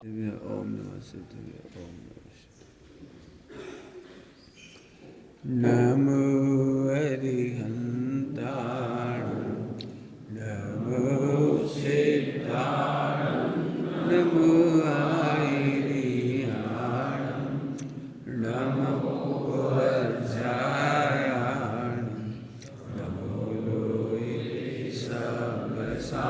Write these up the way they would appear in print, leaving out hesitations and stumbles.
ओम नमः शिवाय। ओम नमः शिवाय। नमो अरिहंताण, नमो सिद्धाण, नमो आयरियाण, नमो वज्रायाण, नमो लोये सबसा।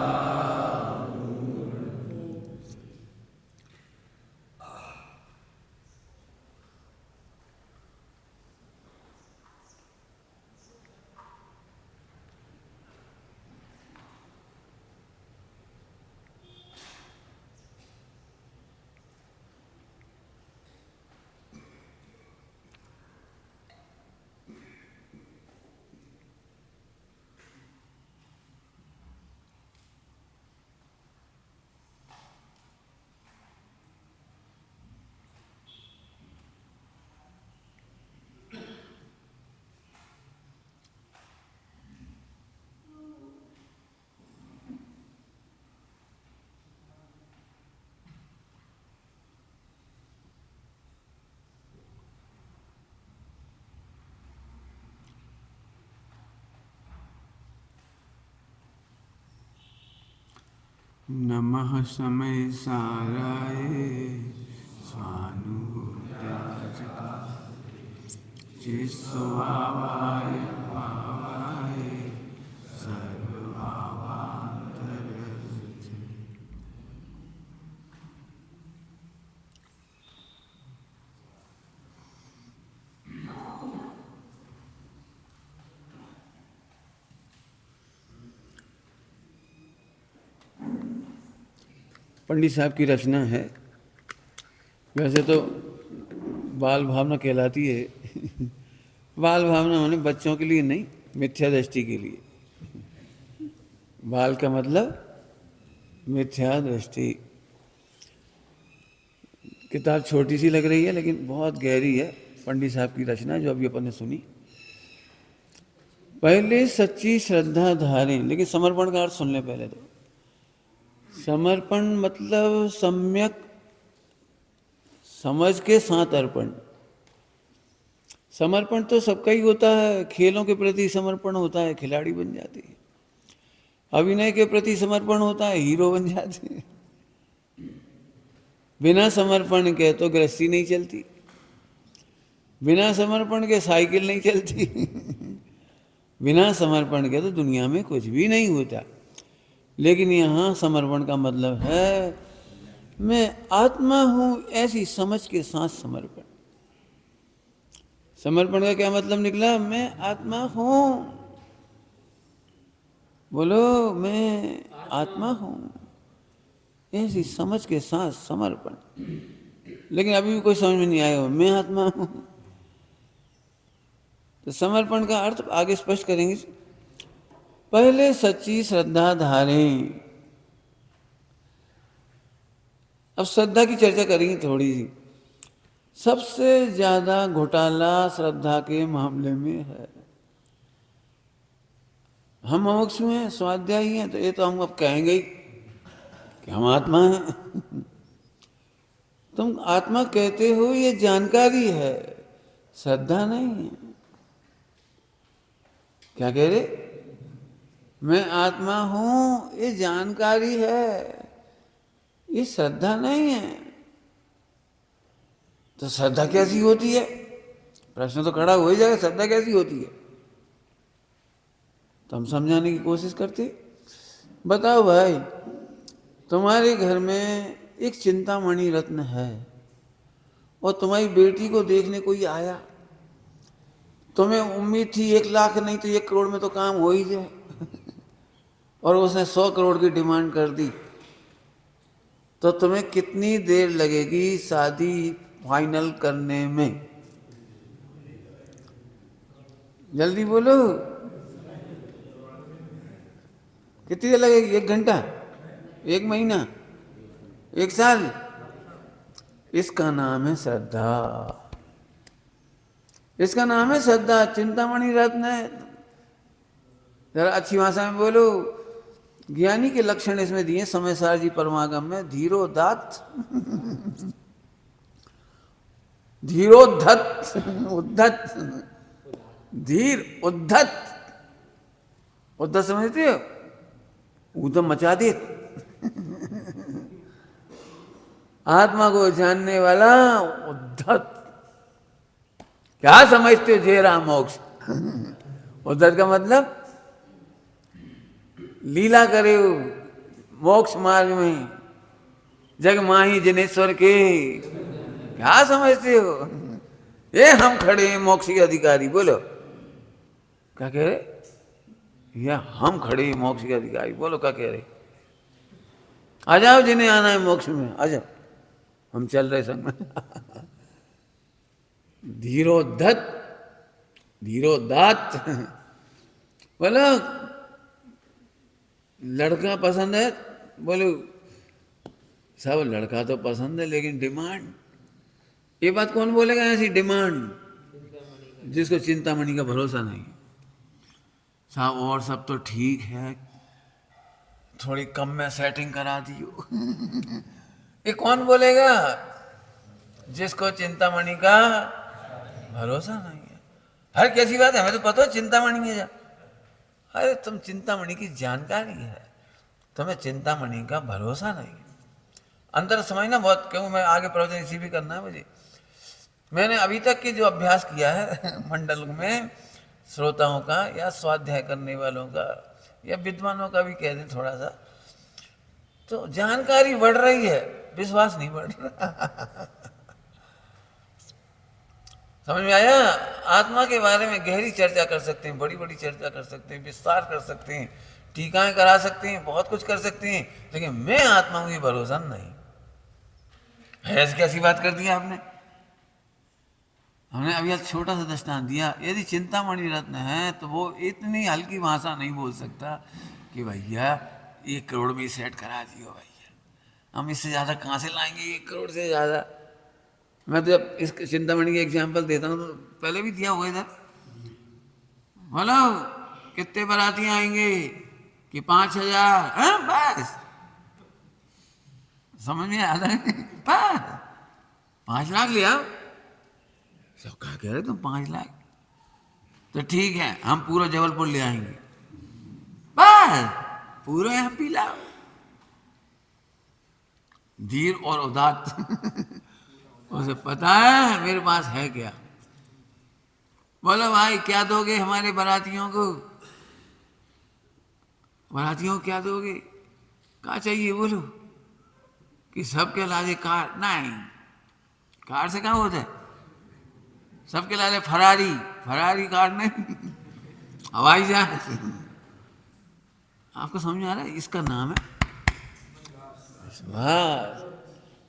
नमः समय साराय स्वानुराजकाय चिस्वावाय भावाय सर्वभावांतरज। पंडित साहब की रचना है। वैसे तो बाल भावना कहलाती है। बाल भावना होने बच्चों के लिए नहीं, मिथ्या दृष्टि के लिए। बाल का मतलब मिथ्या दृष्टि। किताब छोटी सी लग रही है लेकिन बहुत गहरी है। पंडित साहब की रचना जो अभी अपन ने सुनी। पहले सच्ची श्रद्धा धारें, लेकिन समर्पण का अर्थ सुन ले पहले तो। समर्पण मतलब सम्यक समझ के साथ अर्पण। समर्पण तो सबका ही होता है। खेलों के प्रति समर्पण होता है, खिलाड़ी बन जाते हैं। अभिनय के प्रति समर्पण होता है, हीरो बन जाते हैं। बिना समर्पण के तो गृहस्थी नहीं चलती, बिना समर्पण के साइकिल नहीं चलती। बिना समर्पण के तो दुनिया में कुछ भी नहीं होता। लेकिन यहाँ समर्पण का मतलब है मैं आत्मा हूं ऐसी समझ के साथ समर्पण। समर्पण का क्या मतलब निकला? मैं आत्मा हूं। बोलो, मैं आत्मा हूं ऐसी समझ के साथ समर्पण। लेकिन अभी भी कोई समझ में नहीं आया हो, मैं आत्मा हूं। तो समर्पण का अर्थ आगे स्पष्ट करेंगे। पहले सच्ची श्रद्धा धारें। अब श्रद्धा की चर्चा करेंगे थोड़ी सी। सबसे ज्यादा घोटाला श्रद्धा के मामले में है। हम मुमुक्षु हैं, स्वाध्यायी हैं, तो ये तो हम अब कहेंगे ही कि हम आत्मा हैं। तुम आत्मा कहते हो ये जानकारी है, श्रद्धा नहीं है। क्या कह रहे? मैं आत्मा हूं ये जानकारी है, ये श्रद्धा नहीं है। तो श्रद्धा कैसी होती है? प्रश्न तो खड़ा हो ही जाएगा, श्रद्धा कैसी होती है? तो हम समझाने की कोशिश करते। बताओ भाई, तुम्हारे घर में एक चिंतामणि रत्न है और तुम्हारी बेटी को देखने कोई आया। तुम्हें उम्मीद थी 1 लाख नहीं तो 1 करोड़ में तो काम हो ही जाए। और उसने 100 करोड़ की डिमांड कर दी। तो तुम्हें कितनी देर लगेगी शादी फाइनल करने में? जल्दी बोलो, कितनी देर लगेगी? 1 घंटा, 1 महीना, 1 साल? इसका नाम है श्रद्धा। इसका नाम है श्रद्धा। चिंतामणि रत्न है। जरा अच्छी भाषा में बोलो, ज्ञानी के लक्षण इसमें दिए समय सार जी परमागम में। धीरोदात, धीरोद्धत, उद्धत, धीर उद्धत। उद्धत समझते हो? ऊधम मचा दे। आत्मा को जानने वाला उद्धत। क्या समझते हो जेरा मोक्ष? उद्धत का मतलब लीला करे हो मोक्ष मार्ग में, जग माही जनेश्वर के। क्या समझते हो? ये हम खड़े हैं मोक्ष के अधिकारी। बोलो क्या कह रहे? या हम खड़े हैं मोक्ष के अधिकारी। बोलो क्या कह रहे? आ जाओ जिन्हें आना है मोक्ष में, आ जाओ, हम चल रहे संग में। धीरोद्धत, धीरोदात। बोलो लड़का पसंद है? बोलो सब लड़का तो पसंद है, लेकिन डिमांड, ये बात कौन बोलेगा ऐसी डिमांड? जिसको चिंतामणि का भरोसा नहीं। साहब और सब तो ठीक है, थोड़ी कम में सेटिंग करा दियो। ये कौन बोलेगा? जिसको चिंतामणि का भरोसा नहीं है। हर कैसी बात है, हमें तो पता है चिंतामणि है। अरे तुम चिंतामणि की जानकारी है, तुम्हें चिंतामणि का भरोसा नहीं। अंतर समझना बहुत, क्यों मैं आगे प्रवचन इसी भी करना है मुझे। मैंने अभी तक की जो अभ्यास किया है मंडल में श्रोताओं का या स्वाध्याय करने वालों का या विद्वानों का भी कह दें थोड़ा सा, तो जानकारी बढ़ रही है, विश्वास नहीं बढ़ रहा। समझ में आया? आत्मा के बारे में गहरी चर्चा कर सकते हैं, बड़ी बड़ी चर्चा कर सकते हैं, विस्तार कर सकते हैं, टीकाएं करा सकते हैं, बहुत कुछ कर सकते हैं, लेकिन मैं आत्मा हूं ये भरोसा नहीं है। ऐसी कैसी बात कर दी आपने? हमने अभी छोटा सा दृष्टांत दिया। यदि चिंतामणि रत्न है तो वो इतनी हल्की भाषा नहीं बोल सकता कि भैया 1 करोड़ में सेट करा दियो भैया, हम इससे ज़्यादा कहाँ से लाएंगे 1 करोड़ से ज़्यादा। मैं तो जब इस चिंतामणि के एग्जाम्पल देता हूँ तो पहले भी दिया हुआ इधर। बोलो कितने बाराती आएंगे कि 5,000? हाँ बस, समझ में आ रहा है? 5 लाख ले आओ। सब क्या कह रहे तुम 5 लाख? तो ठीक है हम पूरा जबलपुर ले आएंगे, बस पूरा एमपी लाओ। धीर और उदात। उसे पता है मेरे पास है क्या। बोलो भाई क्या दोगे हमारे बारातियों को? बारातियों को क्या दोगे? क्या चाहिए बोलो? कि सबके लाजे कार? नहीं, कार से क्या होता है? सबके लाले फरारी, फरारी कार नहीं, हवाई जहाज। आपको समझ आ रहा है? इसका नाम है विश्वास।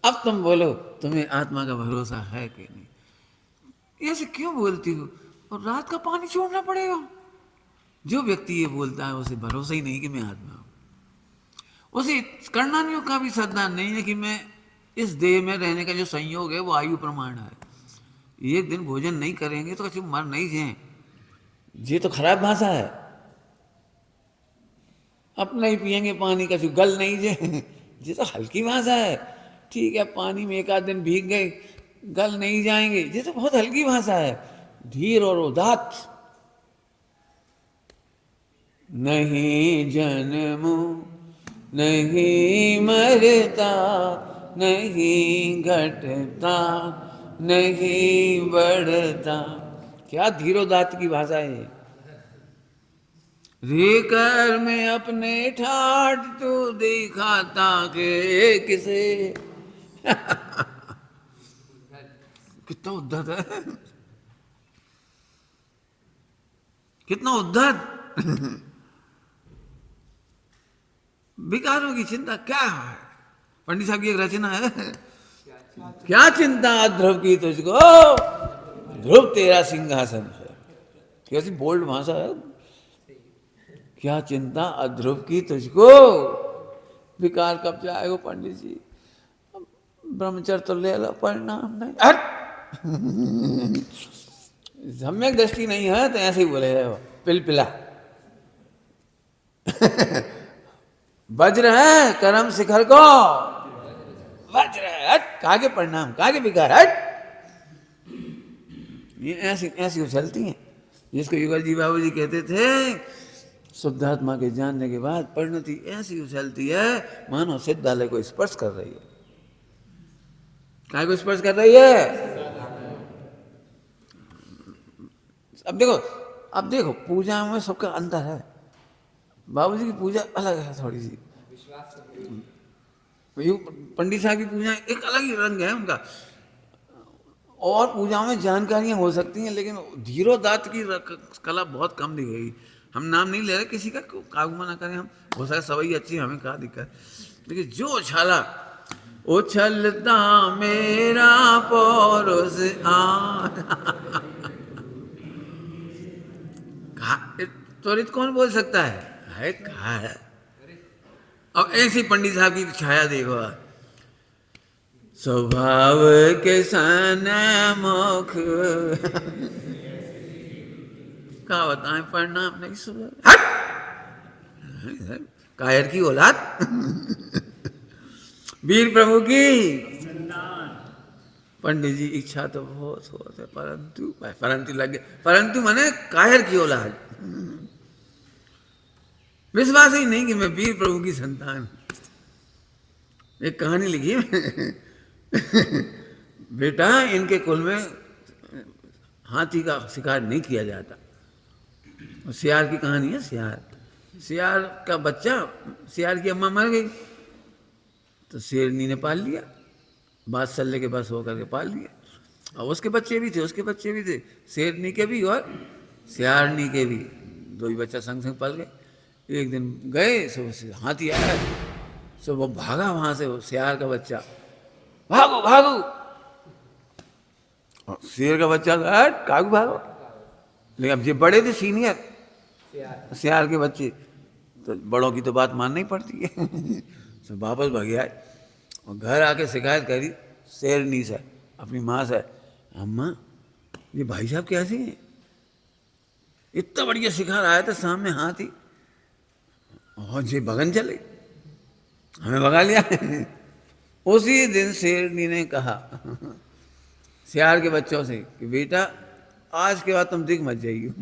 अब तुम बोलो तुम्हें आत्मा का भरोसा है कि नहीं? ऐसे क्यों बोलती हो? और रात का पानी छोड़ना पड़ेगा? जो व्यक्ति ये बोलता है उसे भरोसा ही नहीं कि मैं आत्मा हूं। उसे कर्णानियों का भी श्रद्धा नहीं है कि मैं इस देह में रहने का जो संयोग है वो आयु प्रमाण है। एक दिन भोजन नहीं करेंगे तो कभी मर नहीं जाए, ये तो खराब भाषा है। अपना ही पियेंगे पानी, कभी गल नहीं जाए, ये तो हल्की भाषा है। ठीक है पानी में 1 आध दिन भीग गए, गल नहीं जाएंगे, ये तो बहुत हल्की भाषा है। धीर और उदात। नहीं जन्मो नहीं मरता, नहीं घटता नहीं बढ़ता। क्या धीरोदात की भाषा है। रे कर में अपने ठाठ तू दिखाता के किसे। कितना उद्धत है, कितना उद्धत। विकारों की चिंता क्या है? पंडित साहब की एक रचना है, क्या चिंता ध्रुव की तुझको, ध्रुव तेरा सिंहासन है। कैसी बोल्ड भाषा है। क्या चिंता अध्रुव की तुझको, विकार कब जाएगा पंडित जी? ब्रह्मचर्य तो ले लो, परिणाम नहीं। सम्यक दृष्टि नहीं है तो ऐसे ही बोले पिलपिला। वज्र है कर्म शिखर को, वज्र है, हट कहा के परिणाम, कहा के विकार, हट। ये ऐसी ऐसी उछलती हैं, जिसको युगल जी बाबू जी कहते थे शुद्धात्मा के जानने के बाद परिणति ऐसी उछलती है मानो सिद्धालय को स्पर्श कर रही है। काय को स्पर्श कर रही है? अब देखो पूजा में सबका अंतर है। बाबूजी की पूजा अलग है थोड़ी सी, पंडित साहब की पूजा एक अलग ही रंग है उनका। और पूजा में जानकारियां हो सकती हैं, लेकिन धीरोदात्त की कला बहुत कम दी गई। हम नाम नहीं ले रहे किसी का, कागुमा ना करें हम, हो सकता सवई अच्छी, हमें कहा दिक्कत, लेकिन जो उछाला उछलता मेरा पौरुष त्वरित कौन बोल सकता है कहा है। अब ऐसी पंडित साहब की छाया देखो, स्वभाव के सन मुख का बताएं परिणाम नहीं सुना, हट कायर की औलाद वीर प्रभु की। पंडित जी इच्छा तो बहुत होते, परंतु लग गए, परंतु मैंने कायर की औलाद, विश्वास ही नहीं कि मैं वीर प्रभु की संतान। एक कहानी लिखी बेटा इनके कुल में हाथी का शिकार नहीं किया जाता। सियार की कहानी है, सियार का बच्चा, सियार की अम्मा मर गई तो शेरनी ने पाल लिया, बादशाह के पास होकर के पाल लिया। और उसके बच्चे भी थे, शेरनी के भी और सियारनी के भी, दो ही बच्चा संग संग पल गए। एक दिन गए सो हाथी आया, सो वो भागा वहां से, वो सियार का बच्चा, भागो भागो, और शेर का बच्चा कागू भागो। लेकिन अब ये बड़े थे सीनियर सियार के बच्चे, तो बड़ों की तो बात माननी पड़ती है तो वापस भाग आए और घर आके शिकायत करी शेरनी से, अपनी माँ से, अम्मा ये भाई साहब कैसे हैं, इतना बढ़िया शिकार आया था, सामने हाथी और ये भगन चले, हमें भगा लिया उसी दिन शेरनी ने कहा सियार के बच्चों से कि बेटा आज के बाद तुम दिख मत जाइए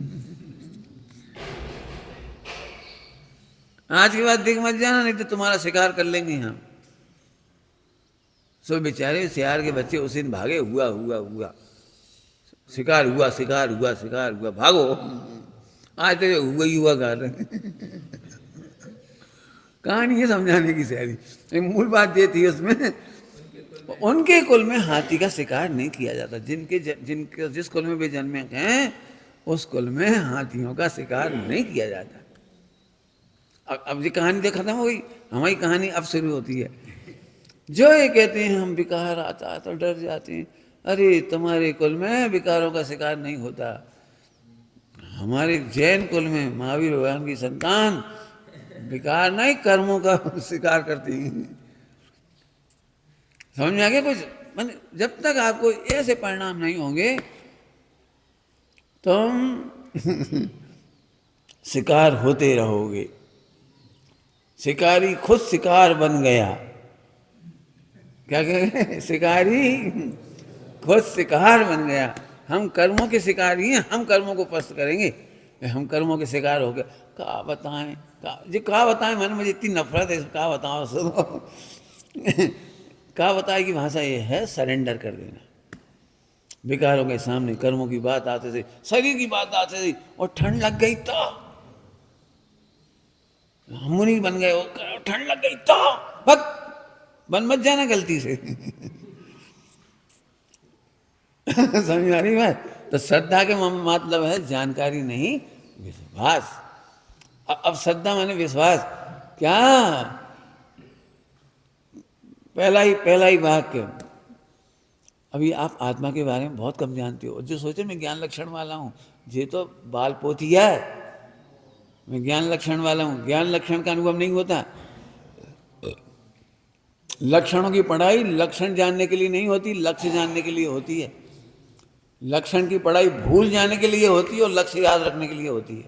आज के बाद दिख मत जाना, नहीं तो तुम्हारा शिकार कर लेंगे हम। सो बेचारे सियार के बच्चे उस दिन भागे, हुआ शिकार हुआ, भागो। आज तो हुआ ही हुआ कर रहे कहानी ये समझाने की सारी मूल बात ये थी उसमें, उनके कुल में हाथी का शिकार नहीं किया जाता। जिनके जिस कुल में भी जन्मे हैं उस कुल में हाथियों का शिकार नहीं किया जाता। अब ये कहानी तो खत्म हो गई, हमारी कहानी अब शुरू होती है। जो ये कहते हैं हम विकार आता तो डर जाते हैं, अरे तुम्हारे कुल में विकारों का शिकार नहीं होता। हमारे जैन कुल में महावीर भगवान की संतान विकार नहीं कर्मों का शिकार करती हैं। समझ में आ गया कुछ? मैंने जब तक आपको ऐसे परिणाम नहीं होंगे तुम शिकार होते रहोगे। शिकारी खुद शिकार बन गया, क्या कह, शिकारी खुद शिकार बन गया। हम कर्मों के शिकारी हैं, हम कर्मों को पस्त करेंगे, हम कर्मों के शिकार हो गए। क्या बताएं क्या बताएं, मैंने मुझे इतनी नफरत है, क्या बताओ सुनो क्या बताए की भाषा ये है, सरेंडर कर देना। विकारों के सामने कर्मों की बात आते थे, शरीर की बात आते थे, और ठंड लग गई तो मुनि बन गए, ठंड लग गई तो बन मत जाना गलती से समझ आ रही बात? तो श्रद्धा के मतलब है जानकारी नहीं, विश्वास। अब श्रद्धा माने विश्वास। क्या पहला ही वाक्य। अभी आप आत्मा के बारे में बहुत कम जानते हो। जो सोचे मैं ज्ञान लक्षण वाला हूँ, ये तो बाल पोतिया है, मैं ज्ञान लक्षण वाला हूँ। ज्ञान लक्षण का अनुभव नहीं होता। लक्षणों की पढ़ाई लक्षण जानने के लिए नहीं होती, लक्ष्य जानने के लिए होती है। लक्षण की पढ़ाई भूल जाने के लिए होती है और लक्ष्य याद रखने के लिए होती है।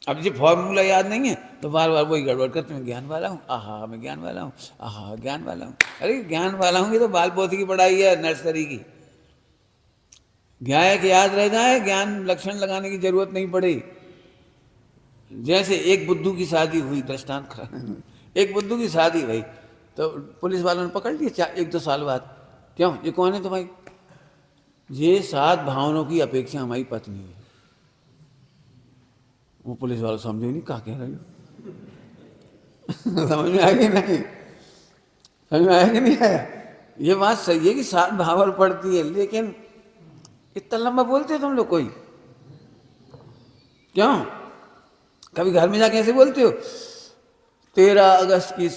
अब जो फॉर्मूला याद नहीं है तो बार बार वही गड़बड़ करते हैं, ज्ञान वाला हूँ, आहा मैं ज्ञान वाला हूँ, आहा ज्ञान वाला हूँ। अरे ज्ञान वाला हूँ ये तो बाल पोथी की पढ़ाई है, नर्सरी की। ज्ञायक याद रह जाए, ज्ञान लक्षण लगाने की जरूरत नहीं पड़ी। जैसे एक बुद्धू की शादी हुई, दृष्टांत एक बुद्धू की शादी हुई तो पुलिस वालों ने पकड़ लिया 1-2 साल बाद। क्यों, ये कौन है तुम्हारी? ये 7 भावनों की अपेक्षा हमारी पत्नी है। वो पुलिस वालों समझे नहीं क्या कह रहे हो। समझ में आया कि नहीं? समझ में आया कि नहीं आया? ये बात सही है कि 7 भावर पड़ती है, लेकिन इतना लंबा बोलते हो तुम लोग कोई? क्यों? कभी घर में जाके ऐसे बोलते हो 13 अगस्त की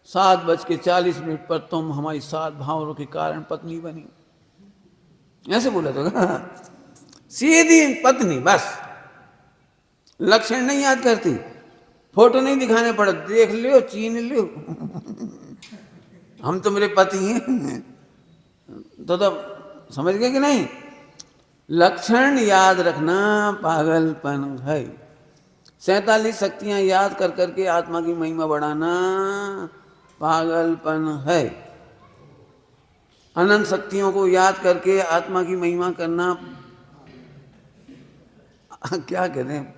7:40 पर तुम हमारी 7 भावरों के कारण पत्नी बनी, ऐसे बोला तो सीधी पत्नी बस। लक्षण नहीं याद करती, फोटो नहीं दिखाने पड़े, देख लियो चीन लियो हम तो मेरे पति हैं तो समझ गए कि नहीं? लक्षण याद रखना पागलपन है। 47 शक्तियां याद कर करके आत्मा की महिमा बढ़ाना पागलपन है। अनंत शक्तियों को याद करके आत्मा की महिमा करना क्या कहते हैं,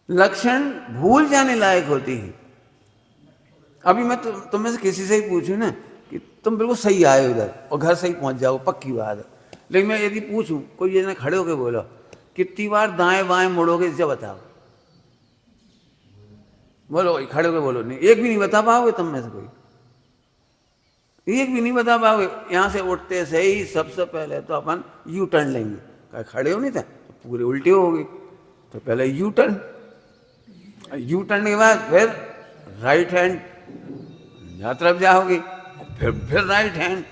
लक्षण भूल जाने लायक होती है। अभी मैं तुम में से किसी से ही पूछूं ना कि तुम बिल्कुल सही आए उधर और घर सही पहुंच जाओ, पक्की बात है। लेकिन मैं यदि पूछूं, कोई ये ना खड़े होके बोलो कितनी बार दाएं बाएं मुड़ोगे, इसे बताओ, बोलो भाई, खड़े होके बोलो। नहीं, एक भी नहीं बता पाओगे तुम में से कोई, एक भी नहीं बता पाओगे। यहां से उठते से ही सबसे पहले तो अपन यू टर्न लेंगे। खड़े हो नहीं थे तो पूरे उल्टे हो गए, तो पहले यू टर्न, यू टर्न के बाद फिर राइट हैंड जहाँ तरफ जाओगे, फिर राइट हैंड,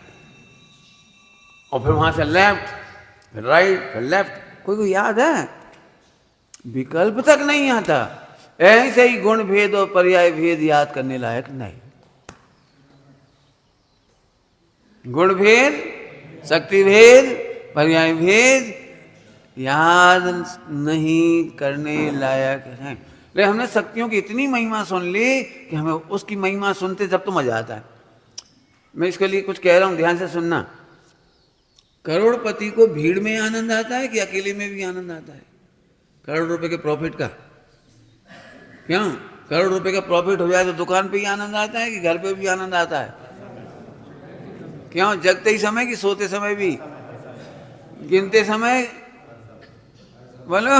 और फिर वहां से लेफ्ट, फिर राइट, फिर लेफ्ट। कोई याद है? विकल्प तक नहीं आता। ऐसे ही गुण भेद और पर्याय भेद याद करने लायक नहीं। गुण भेद, शक्ति भेद, पर्याय भेद याद नहीं करने लायक है। लेकिन हमने शक्तियों की इतनी महिमा सुन ली कि हमें उसकी महिमा सुनते जब तो मजा आता है। मैं इसके लिए कुछ कह रहा हूं, ध्यान से सुनना। करोड़पति को भीड़ में आनंद आता है कि अकेले में भी आनंद आता है? करोड़ रुपए के प्रॉफिट का, क्यों? करोड़ रुपए का प्रॉफिट हो जाए तो दुकान पे ही आनंद आता है कि घर पे भी आनंद आता है? क्यों? जगते ही समय कि सोते समय भी, गिनते समय? बोलो।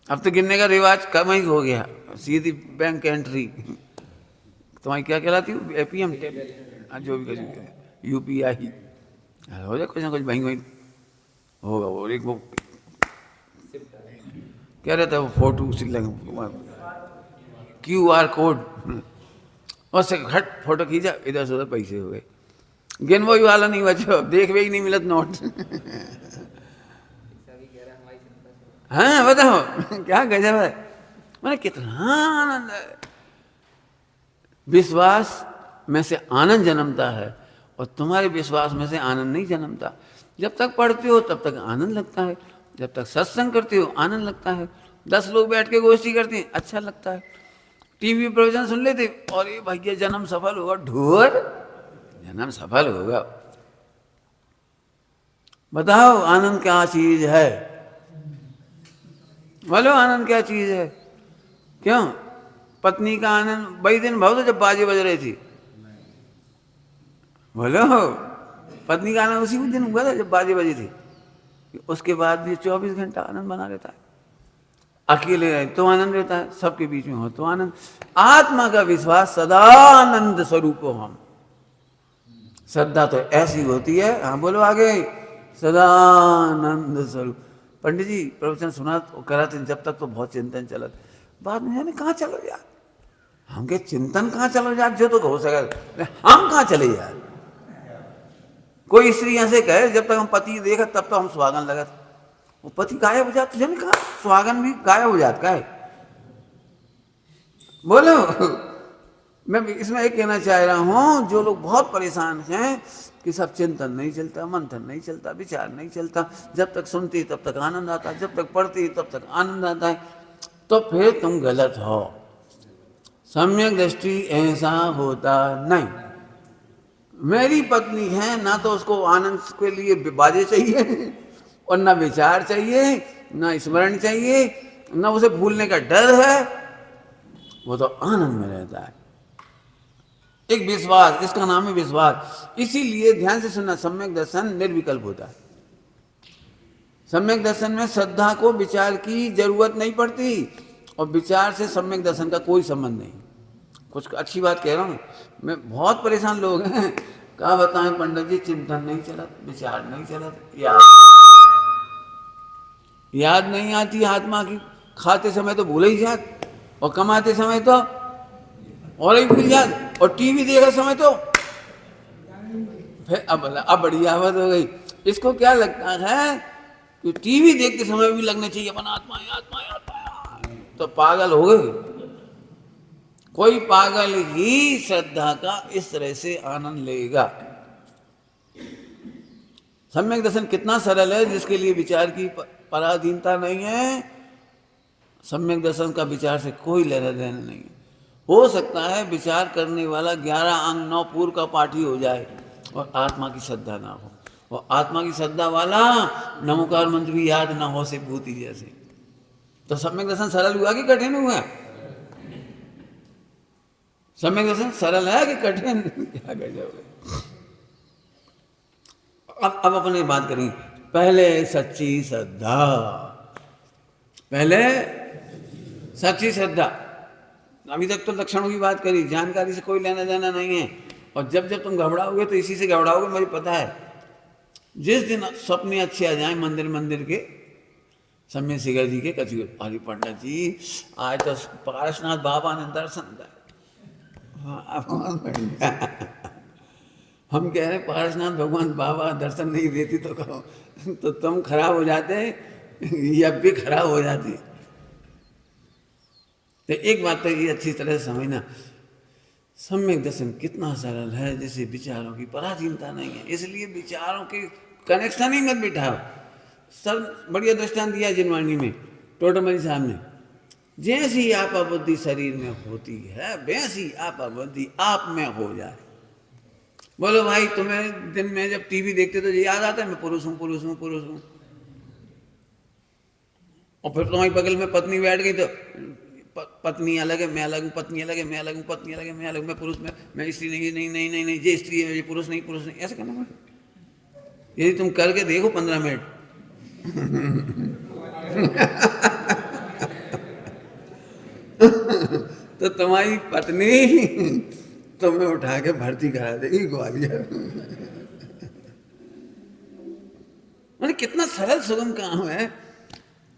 अब तो गिनने का रिवाज कम ही हो गया, सीधी बैंक एंट्री। तुम्हारी क्या कहलाती है? एपीएम, जो भी कभी यूपीआई हो जाए, कुछ ना कुछ बैंक वहीं होगा। वो एक वो क्या रहता है, वो फोटो QR कोड, और से खट फोटो खींचा, इधर से उधर पैसे हो गए। गिनवो वाला नहीं बचो, देखवे ही नहीं मिलत नोट। हाँ बताओ क्या गजब है, मैंने कितना आनंद है। विश्वास में से आनंद जन्मता है और तुम्हारे विश्वास में से आनंद नहीं जन्मता। जब तक पढ़ते हो तब तक आनंद लगता है, जब तक सत्संग करते हो आनंद लगता है, 10 लोग बैठ के गोष्ठी करते हैं अच्छा लगता है, टीवी प्रवचन सुन लेते और ये भैया जन्म सफल होगा, ढोर जन्म सफल होगा। बताओ आनंद क्या चीज है? बोलो आनंद क्या चीज है? क्यों? पत्नी का आनंद वही दिन भाव तो जब बाजे बज रही थी। बोलो, पत्नी का आनंद उसी दिन हुआ था जब बाजे बजी थी। उसके बाद भी 24 घंटा आनंद बना रहता है। अकेले रहे तो आनंद रहता है, सबके बीच में हो तो आनंद। आत्मा का विश्वास सदा आनंद स्वरूप हो हम। श्रद्धा तो ऐसी होती है, हाँ बोलो आगे, सदा आनंद स्वरूप। पंडित जी प्रवचन सुना करा थे जब तक तो बहुत चिंतन चला, बाद में जाने कहाँ चलो यार, हम के चिंतन कहाँ चलो यार, जो तो हो सके हम कहाँ चले यार। कोई स्त्री ऐसे कहे जब तक हम पति देखा तब तो हम सुहागन लगा, वो पति गायब हो जाता, तुझे कहा सुहागन भी गायब हो जाता है। बोलो मैं इसमें एक कहना चाह रहा हूं, जो लोग बहुत परेशान हैं कि सब चिंतन नहीं चलता, मंथन नहीं चलता, विचार नहीं चलता, जब तक सुनती तब तक आनंद आता है, जब तक पढ़ती तब तक आनंद आता है, तो फिर तुम गलत हो। सम्यक दृष्टि ऐसा होता नहीं। मेरी पत्नी है, ना तो उसको आनंद के लिए बाजे चाहिए और ना विचार चाहिए, ना स्मरण चाहिए, ना उसे भूलने का डर है, वो तो आनंद में रहता है। एक विश्वास, इसका नाम है विश्वास। इसीलिए ध्यान से सुनना, सम्यक दर्शन निर्विकल्प होता है। सम्यक दर्शन में श्रद्धा को विचार की जरूरत नहीं पड़ती और विचार से सम्यक दर्शन का कोई संबंध नहीं। कुछ अच्छी बात कह रहा हूँ मैं। बहुत परेशान लोग हैं, क्या बताएं पंडित जी, चिंतन नहीं चलत, विचार नहीं चलत, याद नहीं आती आत्मा की। खाते समय तो भूल ही जात और कमाते समय तो और ही भूल जात और टीवी देखते समय तो फिर अब बड़ी आवाज हो गई। इसको क्या लगता है कि टीवी देखते समय भी लगना चाहिए अपन आत्मा आत्मा आत्मा, तो पागल हो गए। कोई पागल ही श्रद्धा का इस तरह से आनंद लेगा। सम्यक दर्शन कितना सरल है, जिसके लिए विचार की पराधीनता नहीं है। सम्यक दर्शन का विचार से कोई लेना देना नहीं है। हो सकता है विचार करने वाला 11 अंग 9 पूर्व का पाठी हो जाए और आत्मा की श्रद्धा ना हो, और आत्मा की श्रद्धा वाला नमोकार मंत्र भी याद ना हो से भूति जैसे। तो सम्यक दर्शन सरल हुआ कि कठिन हुआ? सम्यक दर्शन सरल है कि कठिन? क्या कह जाओगे? अब अपने बात करें। पहले सच्ची श्रद्धा, पहले सच्ची श्रद्धा। अभी तक तो लक्षणों की बात करी, जानकारी से कोई लेना देना नहीं है। और जब जब तुम घबराओगे तो इसी से घबराओगे, मुझे पता है। जिस दिन सपने अच्छे आ जाए मंदिर के सम्य सिगर जी के, कथी अरे पंडित जी आज तो पारसनाथ बाबा ने दर्शन दिया। हम कह रहे पारसनाथ भगवान बाबा दर्शन नहीं देती तो कहो, तो तुम खराब हो जाते या भी खराब हो जाती। तो एक बात तो ये अच्छी तरह से समझना, सम्यक दर्शन कितना सरल है, जैसे विचारों की पराधीनता नहीं है। इसलिए विचारों के कनेक्शन ही मत बिठाओ। सब बढ़िया दृष्टांत दिया जिनवाणी में टोटमली साहब ने। जैसी आपा बुद्धि शरीर में होती है, वैसी आपा बुद्धि आप में हो जाए। बोलो भाई, तुम्हें दिन में जब टीवी देखते तो याद आता है मैं पुरुष हूं पुरुष हूं पुरुष हूं, और फिर तुम्हारी बगल में पत्नी बैठ गई तो पत्नी अलग है मैं अलग हूँ, पत्नी अलग है मैं अलग हूँ, पत्नी अलग है मैं अलग हूँ, मैं पुरुष में मैं स्त्री नहीं नहीं नहीं नहीं नहीं ये स्त्री है ये पुरुष नहीं पुरुष नहीं, ऐसा करना पड़ेगा। यदि तुम करके देखो 15 मिनट तो तुम्हारी पत्नी तुम्हें उठा के भर्ती करा देगी ग्वालियर। मैंने कितना सरल सुगम काम है।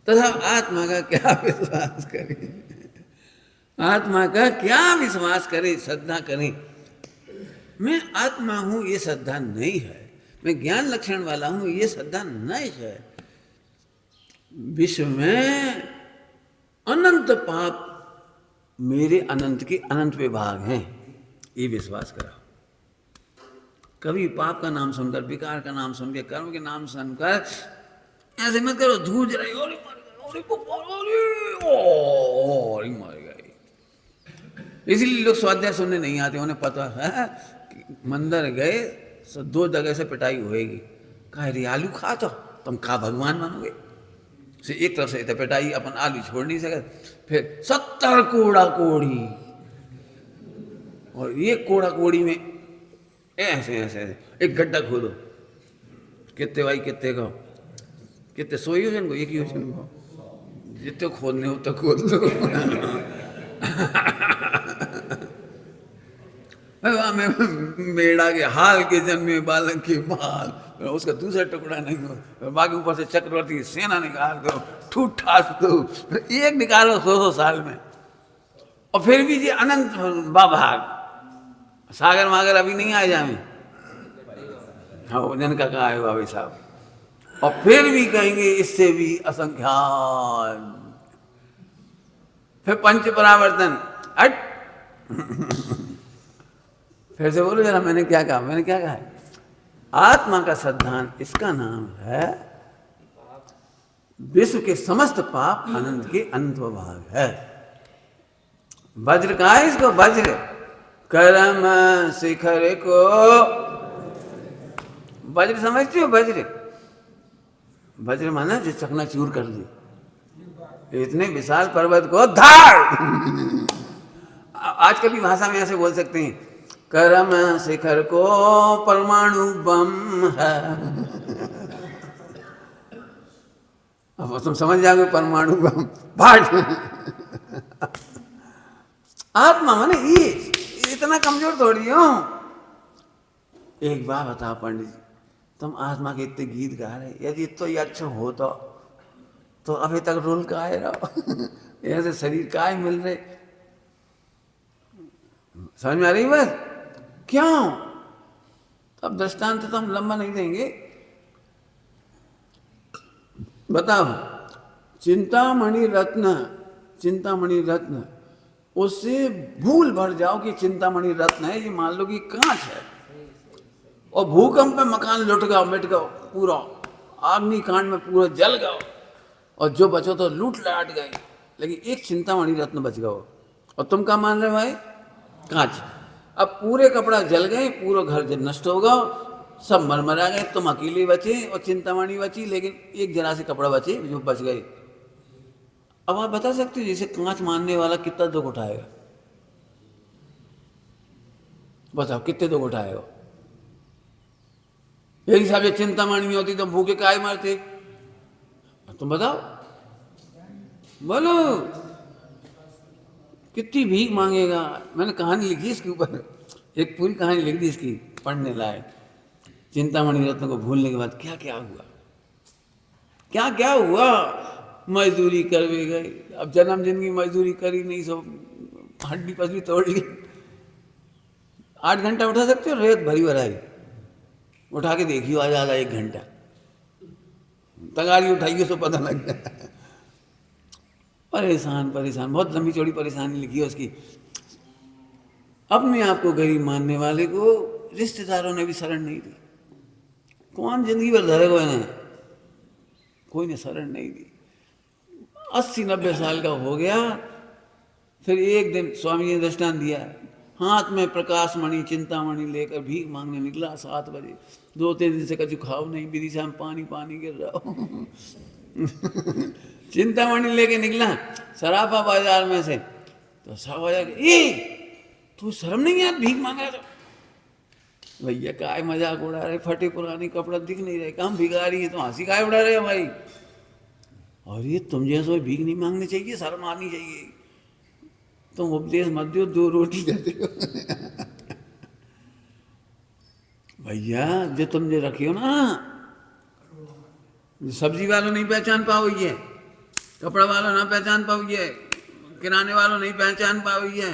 तथा आत्मा का क्या विश्वास करें, आत्मा का क्या विश्वास करें, श्रद्धा करें। मैं आत्मा हूं ये श्रद्धा नहीं है, मैं ज्ञान लक्षण वाला हूं ये श्रद्धा नहीं है। विश्व में अनंत पाप मेरे अनंत के अनंत विभाग हैं, ये विश्वास करा। कभी पाप का नाम सुनकर, विकार का नाम सुनकर, कर्म के नाम सुनकर ऐसे मत करो धूज रहे हो मर गए। इसलिए लोग स्वाध्याय सुनने नहीं आते, उन्हें पता है कि मंदिर गए 2 जगह से पिटाई होएगी। कहा रे आलू खा तो तुम खा भगवान बनोगे। से एक तरफ से पिटाई, अपन आलू छोड़ नहीं सके। फिर 70 कोड़ा कोड़ी, और ये कोड़ा कोड़ी में ऐसे ऐसे एक गड्ढा खोदो। कितने भाई कितने का, कितने 100 ही हो जाएंगे, एक ही हो जाएंगे, जितने खोदने हो तो खोद लो। मेढ़ा के हाल के जन्मे बालक के बाल, उसका दूसरा टुकड़ा नहीं हो, बाकी ऊपर से चक्रवर्ती सेना निकाल दो, ठूठ ठास दो, एक निकालो 100 साल में। और फिर भी ये अनंत भाग सागर मागर अभी नहीं आए जामे। हाँ जिनका कहा है भाई साहब, और फिर भी कहेंगे इससे भी असंख्यात। फिर पंच परावर्तन हट फिर से बोलो जरा, मैंने क्या कहा, मैंने क्या कहा है? आत्मा का सिद्धांत, इसका नाम है विश्व के समस्त पाप अनंत के अंतभाग है। वज्र कहा है इसको, वज्र कर्म शिखर को, वज्र समझते हो? वज्र, वज्र माना जो चकनाचूर कर दी, इतने विशाल पर्वत को धार। आजकल की भाषा में ऐसे बोल सकते हैं, कर्म शिखर को परमाणु बम है। अब तुम समझ जाओगे परमाणु बम फाट। आत्मा माने ये इतना कमजोर थोड़ी हो। एक बात बताओ पंडित जी, तुम आत्मा के इतने गीत गा रहे, यदि तो ये अच्छा हो तो अभी तक रोल का आए रहो। ऐसे शरीर का मिल रहे, समझ में आ रही बात? क्यों? अब दृष्टांत तो हम लंबा नहीं देंगे। बताओ, चिंतामणि रत्न, चिंतामणि रत्न, उससे भूल भर जाओ कि चिंतामणि रत्न है, ये मान लो कि कांच है, और भूकंप में मकान लुट गया, मिट गया पूरा, अग्निकांड में पूरा जल गया, और जो बचो तो लूट लाट गए, लेकिन एक चिंतामणि रत्न बच गया। और तुम क्या मान रहे हो भाई? कांच। अब पूरे कपड़ा जल गए, पूरा घर नष्ट हो गया, सब मरमरा गए, तुम अकेले बचे और चिंतामणि बची, लेकिन एक जरा से कपड़ा बचे जो बच गए। अब आप बता सकते हो जैसे कांच मानने वाला कितना दुख उठाएगा? बताओ कितने दुख उठाएगा? यही सब ये चिंतामणि होती तो भूखे काहे मरते? तुम बताओ, बोलो कितनी भीख मांगेगा? मैंने कहानी लिखी इसके ऊपर, एक पूरी कहानी लिख दी इसकी, पढ़ने लायक। चिंतामणि रत्न को भूलने के बाद क्या क्या हुआ, क्या क्या हुआ? मजदूरी कर भी गई, अब जन्म जिंदगी मजदूरी करी नहीं, सब हड्डी पसली तोड़ ली। 8 घंटा उठा सकते हो? रेत भरी भराई उठा के देखियो, आज आधा 1 घंटा तगारी उठाइए तो पता लग जाए। परेशान परेशान, बहुत लंबी चौड़ी परेशानी लिखी है उसकी। अपने आप को गरीब मानने वाले को रिश्तेदारों ने भी शरण नहीं दी। कौन जिंदगी भर धरेगा इन्हें? कोई ने शरण नहीं दी। 80-90 साल का हो गया, फिर एक दिन स्वामी जी ने दृष्टांत दिया, हाथ में प्रकाश मणि चिंतामणि लेकर भीख मांगने निकला 7 बजे। 2-3 दिन से कछु खाओ नहीं, विधि से हम पानी पानी गिर रहा हो। चिंतामणि लेके निकला सराफा बाजार में से, तो सब बाजार, तू शर्म नहीं है भीख मांग रहा? तो भैया काय मजाक उड़ा रहे, फटे पुराने कपड़ा दिख नहीं रहे, काम भिखारी है, तो हंसी काय उड़ा रहे हमारी? और ये तुम जैसे भीख नहीं मांगनी चाहिए, शर्म आनी चाहिए। तुम उपदेश मत दो, 2 रोटी देते हो। भैया जो तुम जो रखी हो ना, सब्जी वालों नहीं पहचान पाओगे, कपड़ा वालों ना पहचान पाओगे, किराने वालों नहीं पहचान पाओगे,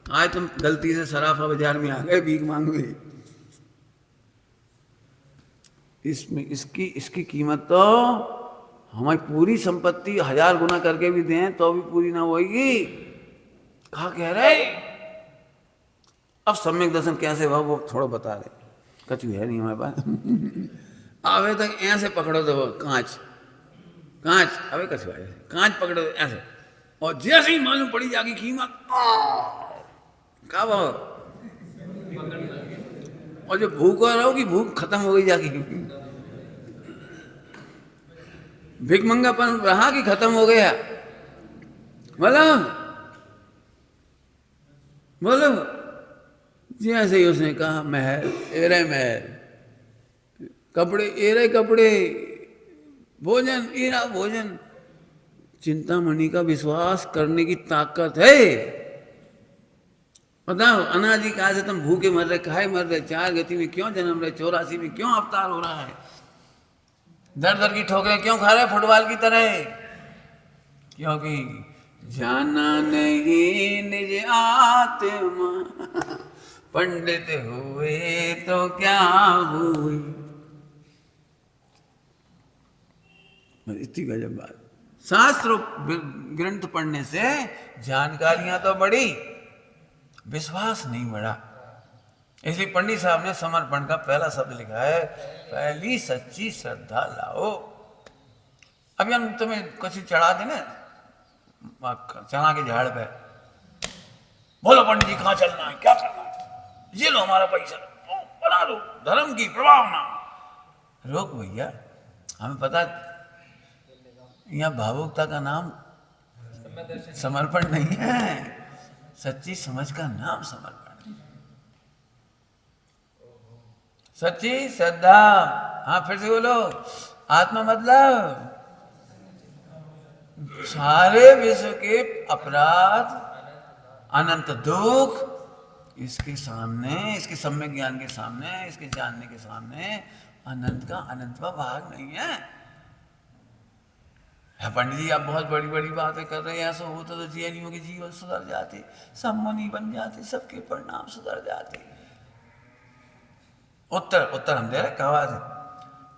आज तुम गलती से सराफा बाजार में आ गए भीख मांगोगे। इसमें इसकी कीमत तो हमारी पूरी संपत्ति 1000 गुना करके भी दें तो भी पूरी ना होगी। कहा कह रहे? अब सम्यक दर्शन कैसे हुआ वो थोड़ा बता रहे, कछु है नहीं हमारे पास। आवे तक ऐसे पकड़ो तो कांच, अबे कछु है, कांच पकड़ो ऐसे, और जैसे ही मालूम पड़ी जाएगी कीमत, क्या वो, और जो भूख रहो कि भूख खत्म हो गई जाके, भिखमंगापन रहा कि खत्म हो गया? बोलो जैसे ही उसने कहा महल, एरे महल, कपड़े एरे कपड़े, भोजन एरा भोजन। चिंतामणि का विश्वास करने की ताकत है। बताओ अनादि काल से तुम भूखे मर रहे, खाए मर रहे, 4 गति में क्यों जन्म रहे, 84 में क्यों अवतार हो रहा है, दर दर की ठोकरें क्यों खा रहे फुटबॉल की तरह? क्योंकि जाना नहीं निज आत्मा, पंडित हुए तो क्या हुई। इतनी गजब बात। शास्त्र ग्रंथ पढ़ने से जानकारियां तो बढ़ी, विश्वास नहीं बढ़ा। इसलिए पंडित साहब ने समर्पण का पहला शब्द लिखा है, पहली सच्ची श्रद्धा लाओ। अभी हम तुम्हें कुछ चढ़ा देना चना के झाड़ पे, बोलो पंडित जी कहाँ चलना है, क्या करना है, ये लो हमारा पैसा, बना दो, धर्म की प्रभावना। रोक भैया, हमें पता यहाँ भावुकता का नाम समर्पण नहीं है, सच्ची समझ का नाम समर्पण। सच्ची श्रद्धा, हाँ फिर से बोलो, आत्मा मतलब सारे विश्व के अपराध, अनंत दुख, इसके सामने, इसके सम्यक ज्ञान के सामने, इसके जानने के सामने अनंत का अनंतवा भाग नहीं है। पंडित जी आप बहुत बड़ी बड़ी बातें कर रहे हैं, ऐसा होता तो जैनियों के जीवन सुधर जाते, सब मुनि बन जाते, सबके परिणाम सुधर जाते। उत्तर हम दे रहे, कहा है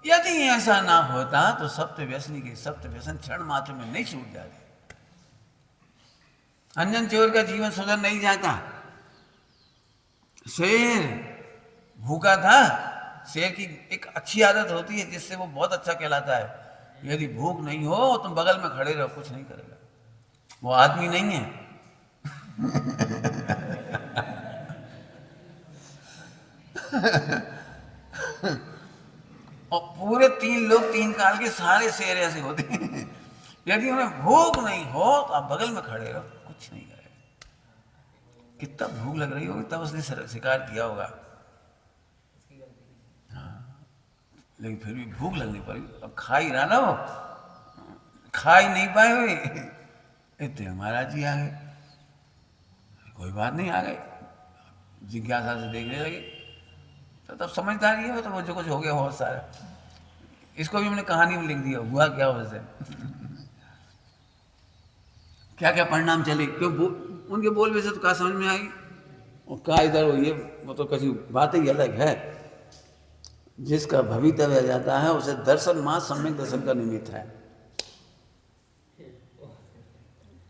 यदि ऐसा ना होता तो सप्त व्यसनी के सप्त व्यसन क्षण मात्र में नहीं छूट जाते। अंजन चोर का जीवन सुधर नहीं जाता। शेर भूखा था, शेर की एक अच्छी आदत होती है जिससे वो बहुत अच्छा कहलाता है, यदि भूख नहीं हो तुम बगल में खड़े रहो, कुछ नहीं करेगा, वो आदमी नहीं है। और पूरे 3 लोग 3 काल के सारे शेर ऐसे होते हैं, यदि उन्हें भूख नहीं हो तो आप बगल में खड़े रहो, कुछ नहीं करेगा। कितना भूख लग रही होगी तब उसने शिकार किया होगा, हाँ, लेकिन फिर भी भूख लगनी पड़ी, अब खा ही रहा ना, वो खा ही नहीं पाए हुए, इतने महाराज जी आ गए, कोई बात नहीं, आ गए, जिज्ञासा से देखने लगे, तो तब समझदारी है, तो वो जो कुछ हो गया बहुत सारा, इसको भी हमने कहानी में लिख दिया, हुआ क्या उससे। क्या क्या परिणाम चले, क्यों उनके बोल वैसे तो कहा समझ में आई, और कहा इधर वो ये, वो तो किसी बात ही अलग है। जिसका भवितव्य जाता है उसे दर्शन मात्र सम्यक दर्शन का निमित्त है,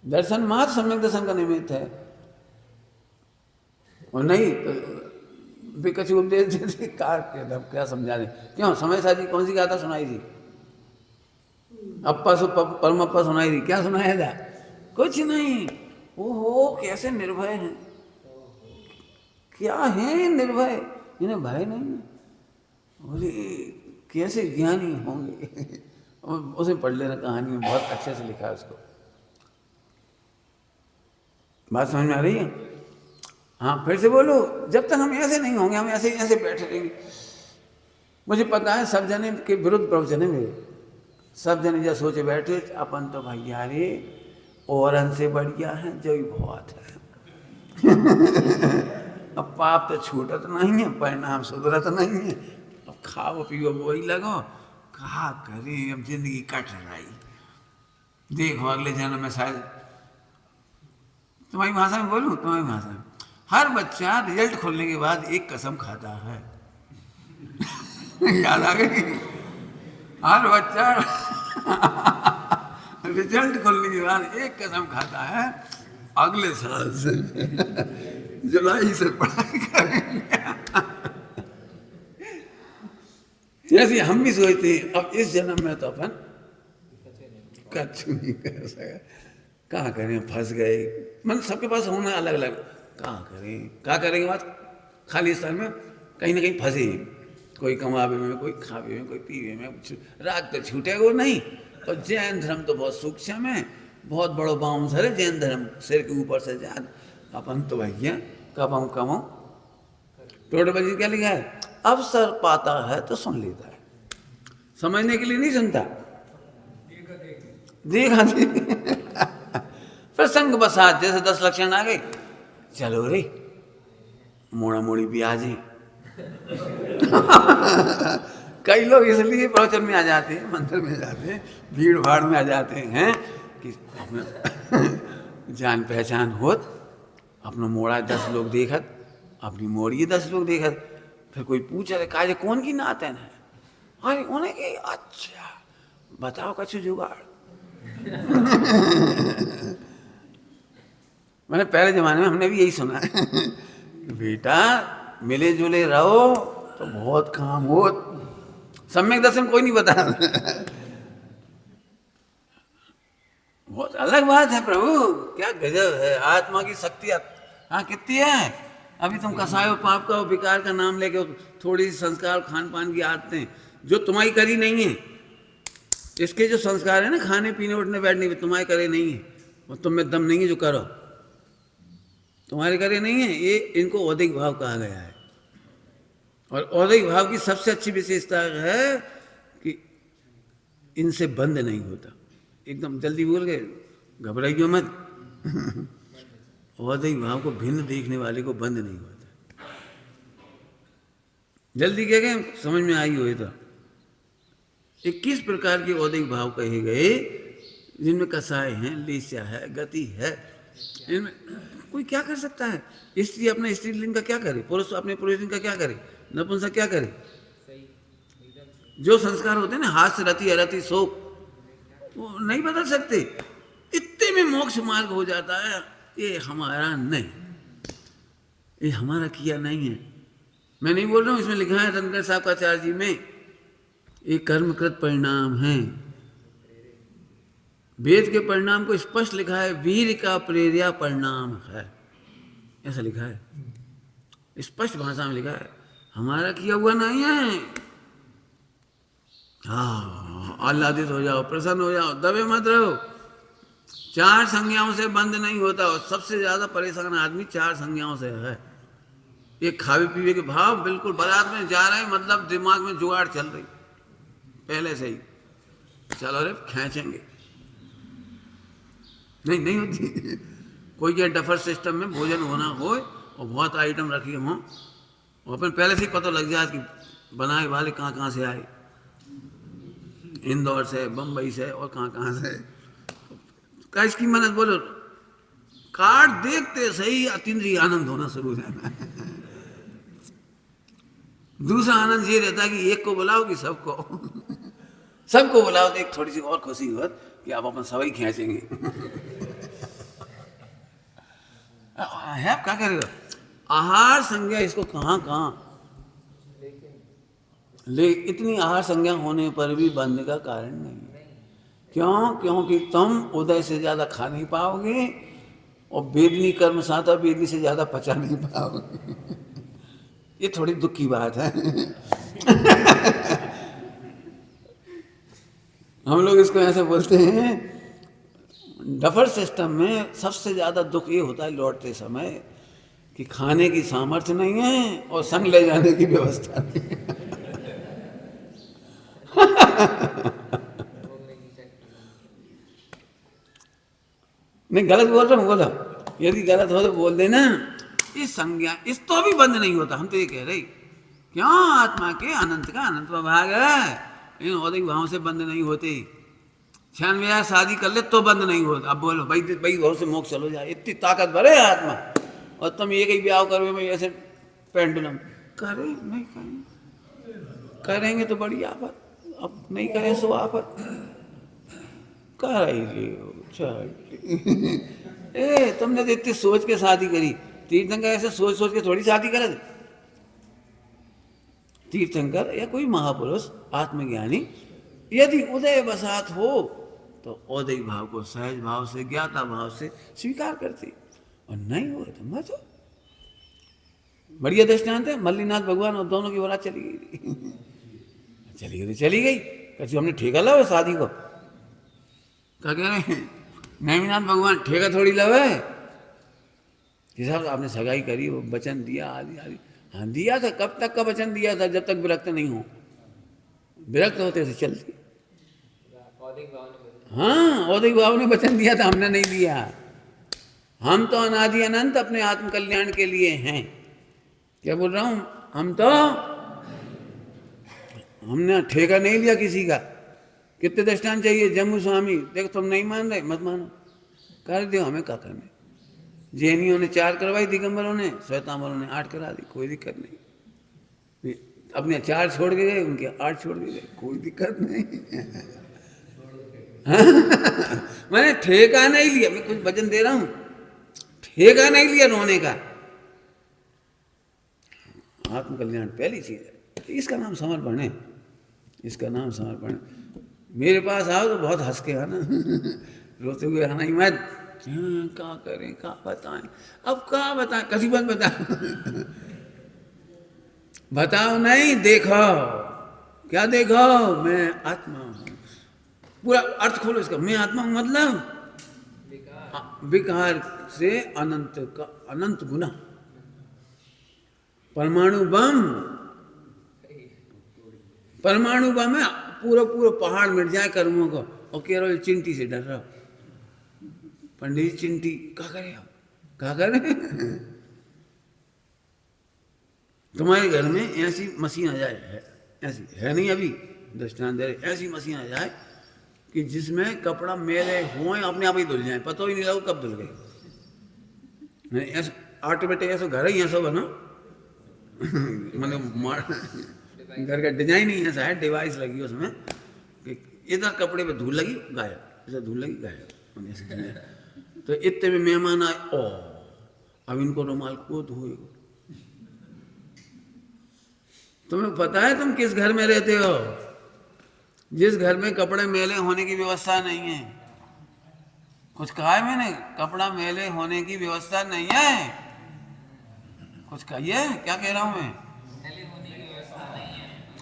दर्शन मात्र सम्यक दर्शन का निमित्त है, और नहीं भी कछु उपदेश देते क्या समझा दे। क्यों समय साजी कौन सी गाथा सुनाई थी, अप्पा सु परम अप्पा सुनाई थी, क्या सुनाया था, कुछ नहीं। ओहो कैसे निर्भय हैं, क्या है निर्भय, इन्हें भय नहीं है, बोले कैसे ज्ञानी होंगे। उसे पढ़ लेना, कहानी में बहुत अच्छे से लिखा है उसको, बात समझ में आ रही है। हाँ फिर से बोलो, जब तक हम ऐसे नहीं होंगे, हम ऐसे ऐसे बैठे रहेंगे। मुझे पता है सब जने के विरुद्ध प्रवचन है मेरे, सब जने जब सोचे बैठे अपन तो भैया रे औरन से बढ़िया है, जो ही बहुत है। अब पाप तो छूटत नहीं है, परिणाम सुधरत नहीं है, अब खाओ पियो वही लगो, कहा करे अब जिंदगी कट रही, देखो अगले जन्म में शायद, तुम्हारी भाषा में बोलूं, तुम्हारी भाषा में, हर बच्चा रिजल्ट खोलने के बाद एक कसम खाता है। याद आ गई, हर बच्चा रिजल्ट खोलने के बाद एक कसम खाता है, अगले साल से जुलाई से पढ़ाई करेंगे। जैसे हम भी सोचते हैं अब इस जन्म में तो अपन कुछ नहीं कर सका, कहाँ करें, फंस गए, मतलब सबके पास होना अलग अलग, कहाँ करें, क्या करेंगे, बात खाली स्थान में कहीं ना कहीं फंसे, कोई कमावे में, कोई खावे में, कोई पीवे में, राग तो छूटेगा नहीं। और जैन धर्म तो बहुत सूक्ष्म है, बहुत बड़ो बाउंसर है जैन धर्म, सिर के ऊपर से जान, अपन तो भैया कमाऊँ कमाऊँ। टोटबजी क्या लिखा है, अवसर पाता है तो सुन लेता है, समझने के लिए नहीं सुनता, देखा देखा। प्रसंग बसात जैसे 10 लक्षण आ गए, चलो रे मोड़ा मोड़ी भी आ जाए। कई लोग इसलिए प्रवचन में आ जाते हैं, मंदिर में जाते हैं, भीड़ भाड़ में आ जाते हैं कि जान पहचान होत, अपना मोड़ा 10 लोग देखत, अपनी मोड़ी 10 लोग देखत, फिर कोई पूछे रहे काजे कौन की नातन है, अरे उन्हें कि अच्छा बताओ कछु जुगाड़। मैंने पहले जमाने में हमने भी यही सुना है, बेटा मिले जुले रहो तो बहुत काम हो। सम्यक दर्शन कोई नहीं बता बहुत अलग बात है प्रभु, क्या गजब है आत्मा की शक्ति। हाँ कितनी है। अभी तुम कसायो पाप का और विकार का नाम लेके थोड़ी सी संस्कार खान पान की आदतें जो तुम्हारी करी नहीं है, इसके जो संस्कार है ना खाने पीने उठने बैठने में तुम्हारे करे नहीं है, और तुम में दम नहीं है जो करो, तुम्हारे करे नहीं है, ये इनको औदिक भाव कहा गया है। और औदिक भाव की सबसे अच्छी विशेषता है कि इनसे बंद नहीं होता। एकदम जल्दी बोल गए, घबराइयो मत औदिक भाव को भिन्न देखने वाले को बंद नहीं होता। जल्दी कह गए समझ में आई हुई तो 21 प्रकार के औदिक भाव कहे गए, जिनमें कसाय हैं, लेस्या है, गति है। इनमें कोई क्या कर सकता है। स्त्री अपने स्त्रीलिंग का क्या करे, पुरुष अपने पुरुषलिंग का क्या करे, नपुंसक क्या करे। जो संस्कार होते हैं ना हास्य रति अरति शोक, वो नहीं बदल सकते। इतने में मोक्ष मार्ग हो जाता है। ये हमारा नहीं, ये हमारा किया नहीं है। मैं नहीं बोल रहा हूँ, इसमें लिखा है रतनकर साहब का चार जी में, ये कर्मकृत परिणाम है। वेद के परिणाम को स्पष्ट लिखा है, वीर का प्रेरिया परिणाम है, ऐसा लिखा है, स्पष्ट भाषा में लिखा है। हमारा किया हुआ नहीं है। हाँ आह्लादित हो जाओ, प्रसन्न हो जाओ, दबे मत रहो। चार संज्ञाओं से बंद नहीं होता, और सबसे ज्यादा परेशान आदमी चार संज्ञाओं से है। एक खावे पीवे के भाव, बिल्कुल बारात में जा रहे हैं, मतलब दिमाग में जुगाड़ चल रही पहले से ही, चलो रे खींचेंगे, नहीं होती। कोई क्या डफर सिस्टम में भोजन होना हो और बहुत आइटम रखी हों, और अपन पहले से ही पता लग जाए कि बनाए वाले कहाँ से आए, इंदौर से, बम्बई से, और कहाँ से। का इसकी मदद बोलो, कार्ड देखते सही अतीन्द्रिय आनंद होना शुरू हो जाना है। दूसरा आनंद ये रहता है कि एक को बुलाओ कि सबको बुलाओ, तो एक थोड़ी सी और खुशी हो कि आप अपन सवाई खींचेंगे। है क्या करेगा आहार संज्ञा, इसको कहाँ ले, इतनी आहार संज्ञा होने पर भी बंद का कारण नहीं। क्यों? क्योंकि तुम उदय से ज्यादा खा नहीं पाओगे, और वेदनी कर्म साता वेदनी से ज्यादा पचा नहीं पाओगे। ये थोड़ी दुख की बात है। हम लोग इसको ऐसे बोलते हैं, डफर सिस्टम में सबसे ज्यादा दुख ये होता है लौटते समय कि खाने की सामर्थ्य नहीं है और संग ले जाने की व्यवस्था नहीं है। मैं गलत बोल रहा हूँ, बोला यदि गलत हो तो बोल देना। इस संज्ञा इस तो भी बंद नहीं होता। हम तो ये कह रहे क्यों, आत्मा के अनंत का अनंत भाग है, इन औदिक भाव से बंद नहीं होते। 96 शादी कर ले तो बंद नहीं होता। अब बोलो भाई भाव से मोक्ष चलो जाए, इतनी ताकतवर है आत्मा, और तुम ये कहीं ब्याह करो भाई ऐसे पेंडुलम करे नहीं करेंगे तो बड़ी आफत, अब नहीं करें सो आफत कर ए तुमने तो इतनी सोच के शादी करी। तीर्थंकर ऐसे सोच के थोड़ी शादी करे। तीर्थंकर या कोई महापुरुष आत्मज्ञानी यदि उदय बसात हो तो औदिक भाव को सहज भाव से, ज्ञाता भाव से स्वीकार करती, और नहीं हो तो मत हो। बढ़िया दृष्टांत है, मल्लीनाथ भगवान और दोनों की औलाद चली गई चली गई। कभी हमने ठेका ला शादी को, क्या कह रहे हैं नेमिनाथ भगवान ठेका थोड़ी लवे। हिसाब आपने सगाई करी, वो वचन दिया आदि आदि। हाँ दिया था, कब तक का वचन दिया था, जब तक विरक्त नहीं हो। विरक्त होते से चलती। हाँ औदिक भाव ने वचन दिया था, हमने नहीं दिया। हम तो अनादि अनंत अपने आत्म कल्याण के लिए हैं। क्या बोल रहा हूं, हमने ठेका नहीं लिया किसी का। कितने दृष्टांत चाहिए। जम्मू स्वामी देखो, तुम नहीं मान रहे मत मानो, कर दो, हमें क्या करने। जैनियों ने 4 करवाई, दिगंबरों ने, श्वेतांबरों ने 8 करा दी, कोई दिक्कत नहीं। अपने 4 छोड़ के गए, उनके 8 छोड़ के गए, कोई दिक्कत नहीं। मैंने ठेका नहीं लिया, मैं कुछ वचन दे रहा हूं, ठेका नहीं लिया रोने का। आत्मकल्याण पहली चीज़ है। इसका नाम समर्पण है, इसका नाम समर्पण है। मेरे पास आओ तो बहुत हंस के आना, रोते हुए आना ही मत। क्या करें, क्या बताएं, अब क्या बताएं, कसी बात बताओ। बताओ नहीं, देखो। क्या देखो? मैं आत्मा हूं। पूरा अर्थ खोलो इसका, मैं आत्मा हूं मतलब विकार से अनंत का अनंत गुना। परमाणु बम, परमाणु बम है, पूरा पूरा पहाड़ मिट जाए कर्मों को, और कह रहे हो चिंटी से डर रहा हो। पंडित जी चिंटी क्या करे, आप क्या करें? तुम्हारे घर में ऐसी मशीन आ जाए, ऐसी है नहीं अभी दृष्टांत दे रहे, ऐसी मशीन आ जाए कि जिसमें कपड़ा मेले हुए अपने आप ही धुल जाए, पता ही नहीं लगा कब धुल गए। ऐसा ऑटोमेटिक ऐसा घर ही ऐसा बना, मतलब घर का डिजाइन ही ऐसा है, डिवाइस लगी उसमें कि इधर कपड़े पे धूल लगी गायब, इधर धूल लगी गायब। तो इतने में मेहमान आए, ओ अब इनको रुमाल को धोएगा। तुम्हें पता है तुम किस घर में रहते हो? जिस घर में कपड़े मेले होने की व्यवस्था नहीं है। कुछ कहा है मैंने? कपड़ा मेले होने की व्यवस्था नहीं है। कुछ कहिए, क्या कह रहा हूं मैं?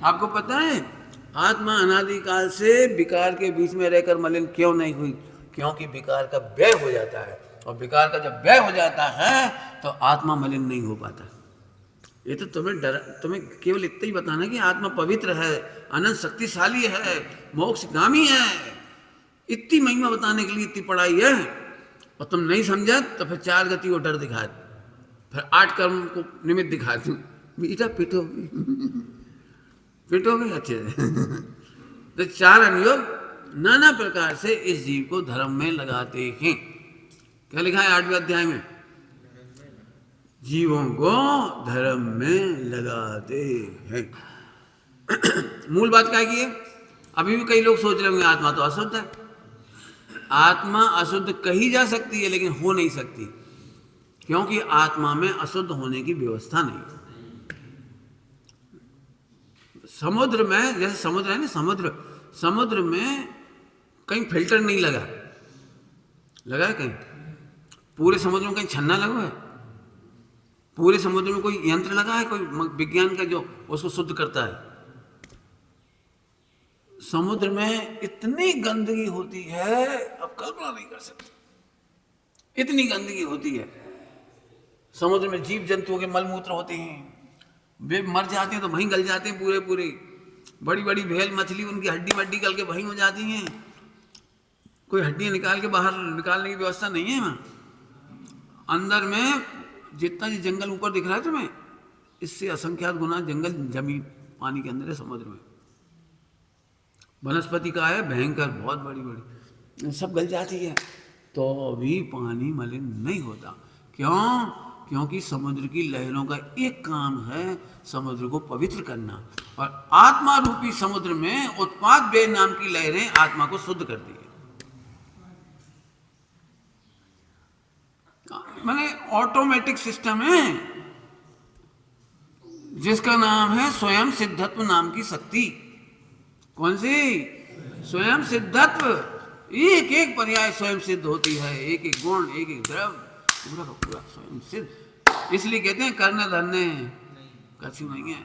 आपको पता है आत्मा अनादिकाल से विकार के बीच में रहकर मलिन क्यों नहीं हुई? क्योंकि विकार का व्यय हो जाता है, और विकार का जब व्यय हो जाता है तो आत्मा मलिन नहीं हो पाता। ये तो तुम्हें केवल इतना ही बताना कि आत्मा पवित्र है, अनंत शक्तिशाली है, मोक्षगामी है। इतनी महिमा बताने के लिए इतनी पढ़ाई है, और तुम नहीं समझा तो फिर 4 गति को डर दिखा, फिर 8 कर्म को निमित्त दिखा दूं, बेटा पिटोगे, पिटोगे अच्छे से। तो 4 अनुयोग नाना प्रकार से इस जीव को धर्म में लगाते हैं। क्या लिखा है 8वें अध्याय में? जीवों को धर्म में लगाते हैं। मूल बात क्या की है? अभी भी कई लोग सोच रहे होंगे आत्मा तो अशुद्ध है। आत्मा अशुद्ध कही जा सकती है लेकिन हो नहीं सकती, क्योंकि आत्मा में अशुद्ध होने की व्यवस्था नहीं। समुद्र में, जैसे समुद्र है ना, समुद्र में कहीं फिल्टर नहीं लगा, लगा है कहीं? पूरे समुद्र में कहीं छन्ना लगा है? पूरे समुद्र में कोई यंत्र लगा है, कोई विज्ञान का जो उसको शुद्ध करता है? समुद्र में इतनी गंदगी होती है, अब कल्पना नहीं कर सकते, इतनी गंदगी होती है। समुद्र में जीव जंतुओं के मलमूत्र होते हैं, वे मर जाते हैं तो वहीं गल जाते हैं पूरे पूरे। बड़ी बड़ी भेल मछली, उनकी हड्डी वड्डी गल के वहीं हो जाती हैं। कोई हड्डियां निकाल के बाहर निकालने की व्यवस्था नहीं है वहां। अंदर में जितना ये जंगल ऊपर दिख रहा है तुम्हें, इससे असंख्यात गुना जंगल जमीन पानी के अंदर है, समुद्र में। वनस्पति का है भयंकर, बहुत बड़ी बड़ी, सब गल जाती है तो भी पानी मलिन नहीं होता। क्यों? क्योंकि समुद्र की लहरों का एक काम है समुद्र को पवित्र करना, और आत्मा रूपी समुद्र में उत्पाद बे नाम की लहरें आत्मा को शुद्ध करती है। मैंने ऑटोमेटिक सिस्टम है जिसका नाम है स्वयं सिद्धत्व नाम की शक्ति। कौन सी? स्वयं सिद्धत्व। एक एक पर्याय स्वयं सिद्ध होती है, एक एक गुण, एक एक द्रव, पूरा का पूरा स्वयं सिद्ध। इसलिए कहते हैं कर्ण धन्य कछु नहीं है।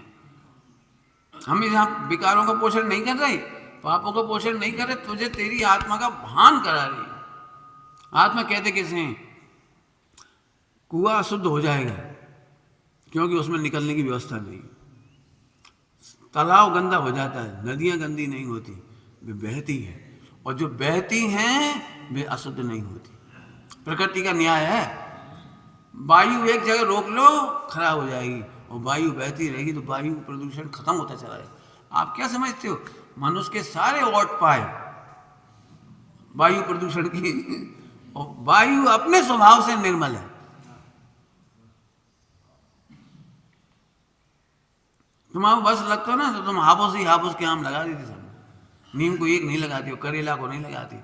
हम यहाँ विकारों का पोषण नहीं कर रहे, पापों का पोषण नहीं कर रहे, तुझे तेरी आत्मा का भान करा रही। आत्मा कहते किसे हैं? कुआं अशुद्ध हो जाएगा क्योंकि उसमें निकलने की व्यवस्था नहीं। तालाब गंदा हो जाता है, नदियां गंदी नहीं होती, वे बहती हैं, और जो बहती हैं वे अशुद्ध नहीं होती। प्रकृति का न्याय है। वायु एक जगह रोक लो खराब हो जाएगी, और वायु बहती रहेगी तो वायु प्रदूषण खत्म होता चला जाएगा। आप क्या समझते हो? मनुष्य के सारे ओट पाए वायु प्रदूषण की, और वायु अपने स्वभाव से निर्मल है। तुम्हारा बस लगता है ना तो तुम हाफूस के आम लगा देती, सब नीम को एक नहीं लगाती हो, करेला को नहीं लगाती।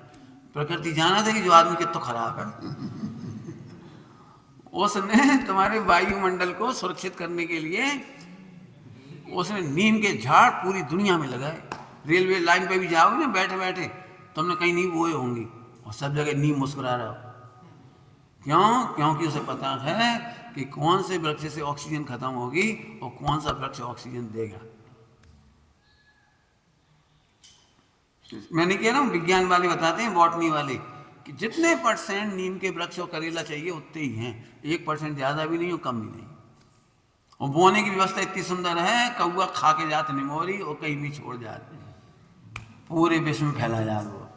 प्रकृति जाना था कि जो आदमी कितना खराब है। उसने तुम्हारे वायुमंडल को सुरक्षित करने के लिए उसने नीम के झाड़ पूरी दुनिया में लगाए। रेलवे लाइन पे भी जाओगे ना बैठे बैठे, तुमने कहीं नहीं बोए होंगी, और सब जगह नीम मुस्कुरा रहा हो। क्यों? क्योंकि उसे पता है कि कौन से वृक्ष से ऑक्सीजन खत्म होगी और कौन सा वृक्ष ऑक्सीजन देगा। मैं नहीं कह रहा हूं, विज्ञान वाले बताते हैं, बॉटनी वाले, कि जितने % नीम के वृक्ष और करेला चाहिए उतने ही हैं, 1% ज्यादा भी नहीं और कम भी नहीं। और बोने की व्यवस्था इतनी सुंदर है, कौआ खा के जात निमोरी और कहीं भी छोड़ जाते, पूरे विश्व में फैला जा वो।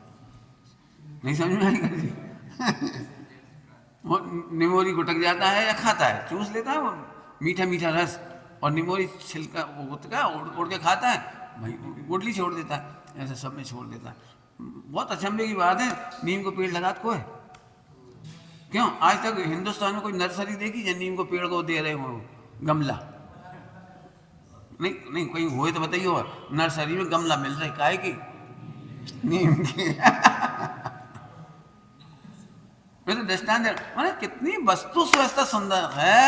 नहीं समझ में आएगा जी? वो निमोरी गुटक जाता है या खाता है, चूस लेता है वो मीठा मीठा रस, और निमोरी छिलका गुटका उड़ के खाता है, भाई गुटली छोड़ देता है, ऐसे सब में छोड़ देता है। बहुत अचंभे की बात है, नीम को पेड़ लगात को है। क्यों आज तक हिंदुस्तान में कोई नर्सरी देखी या नीम को पेड़ को दे रहे हो गमला? नहीं नहीं, कोई हुए तो बताइए, नर्सरी में गमला मिल रहा है काहे की? नीम की। मैं तो दृष्टांत दे रहा हूं, कितनी वस्तु व्यवस्था सुंदर है,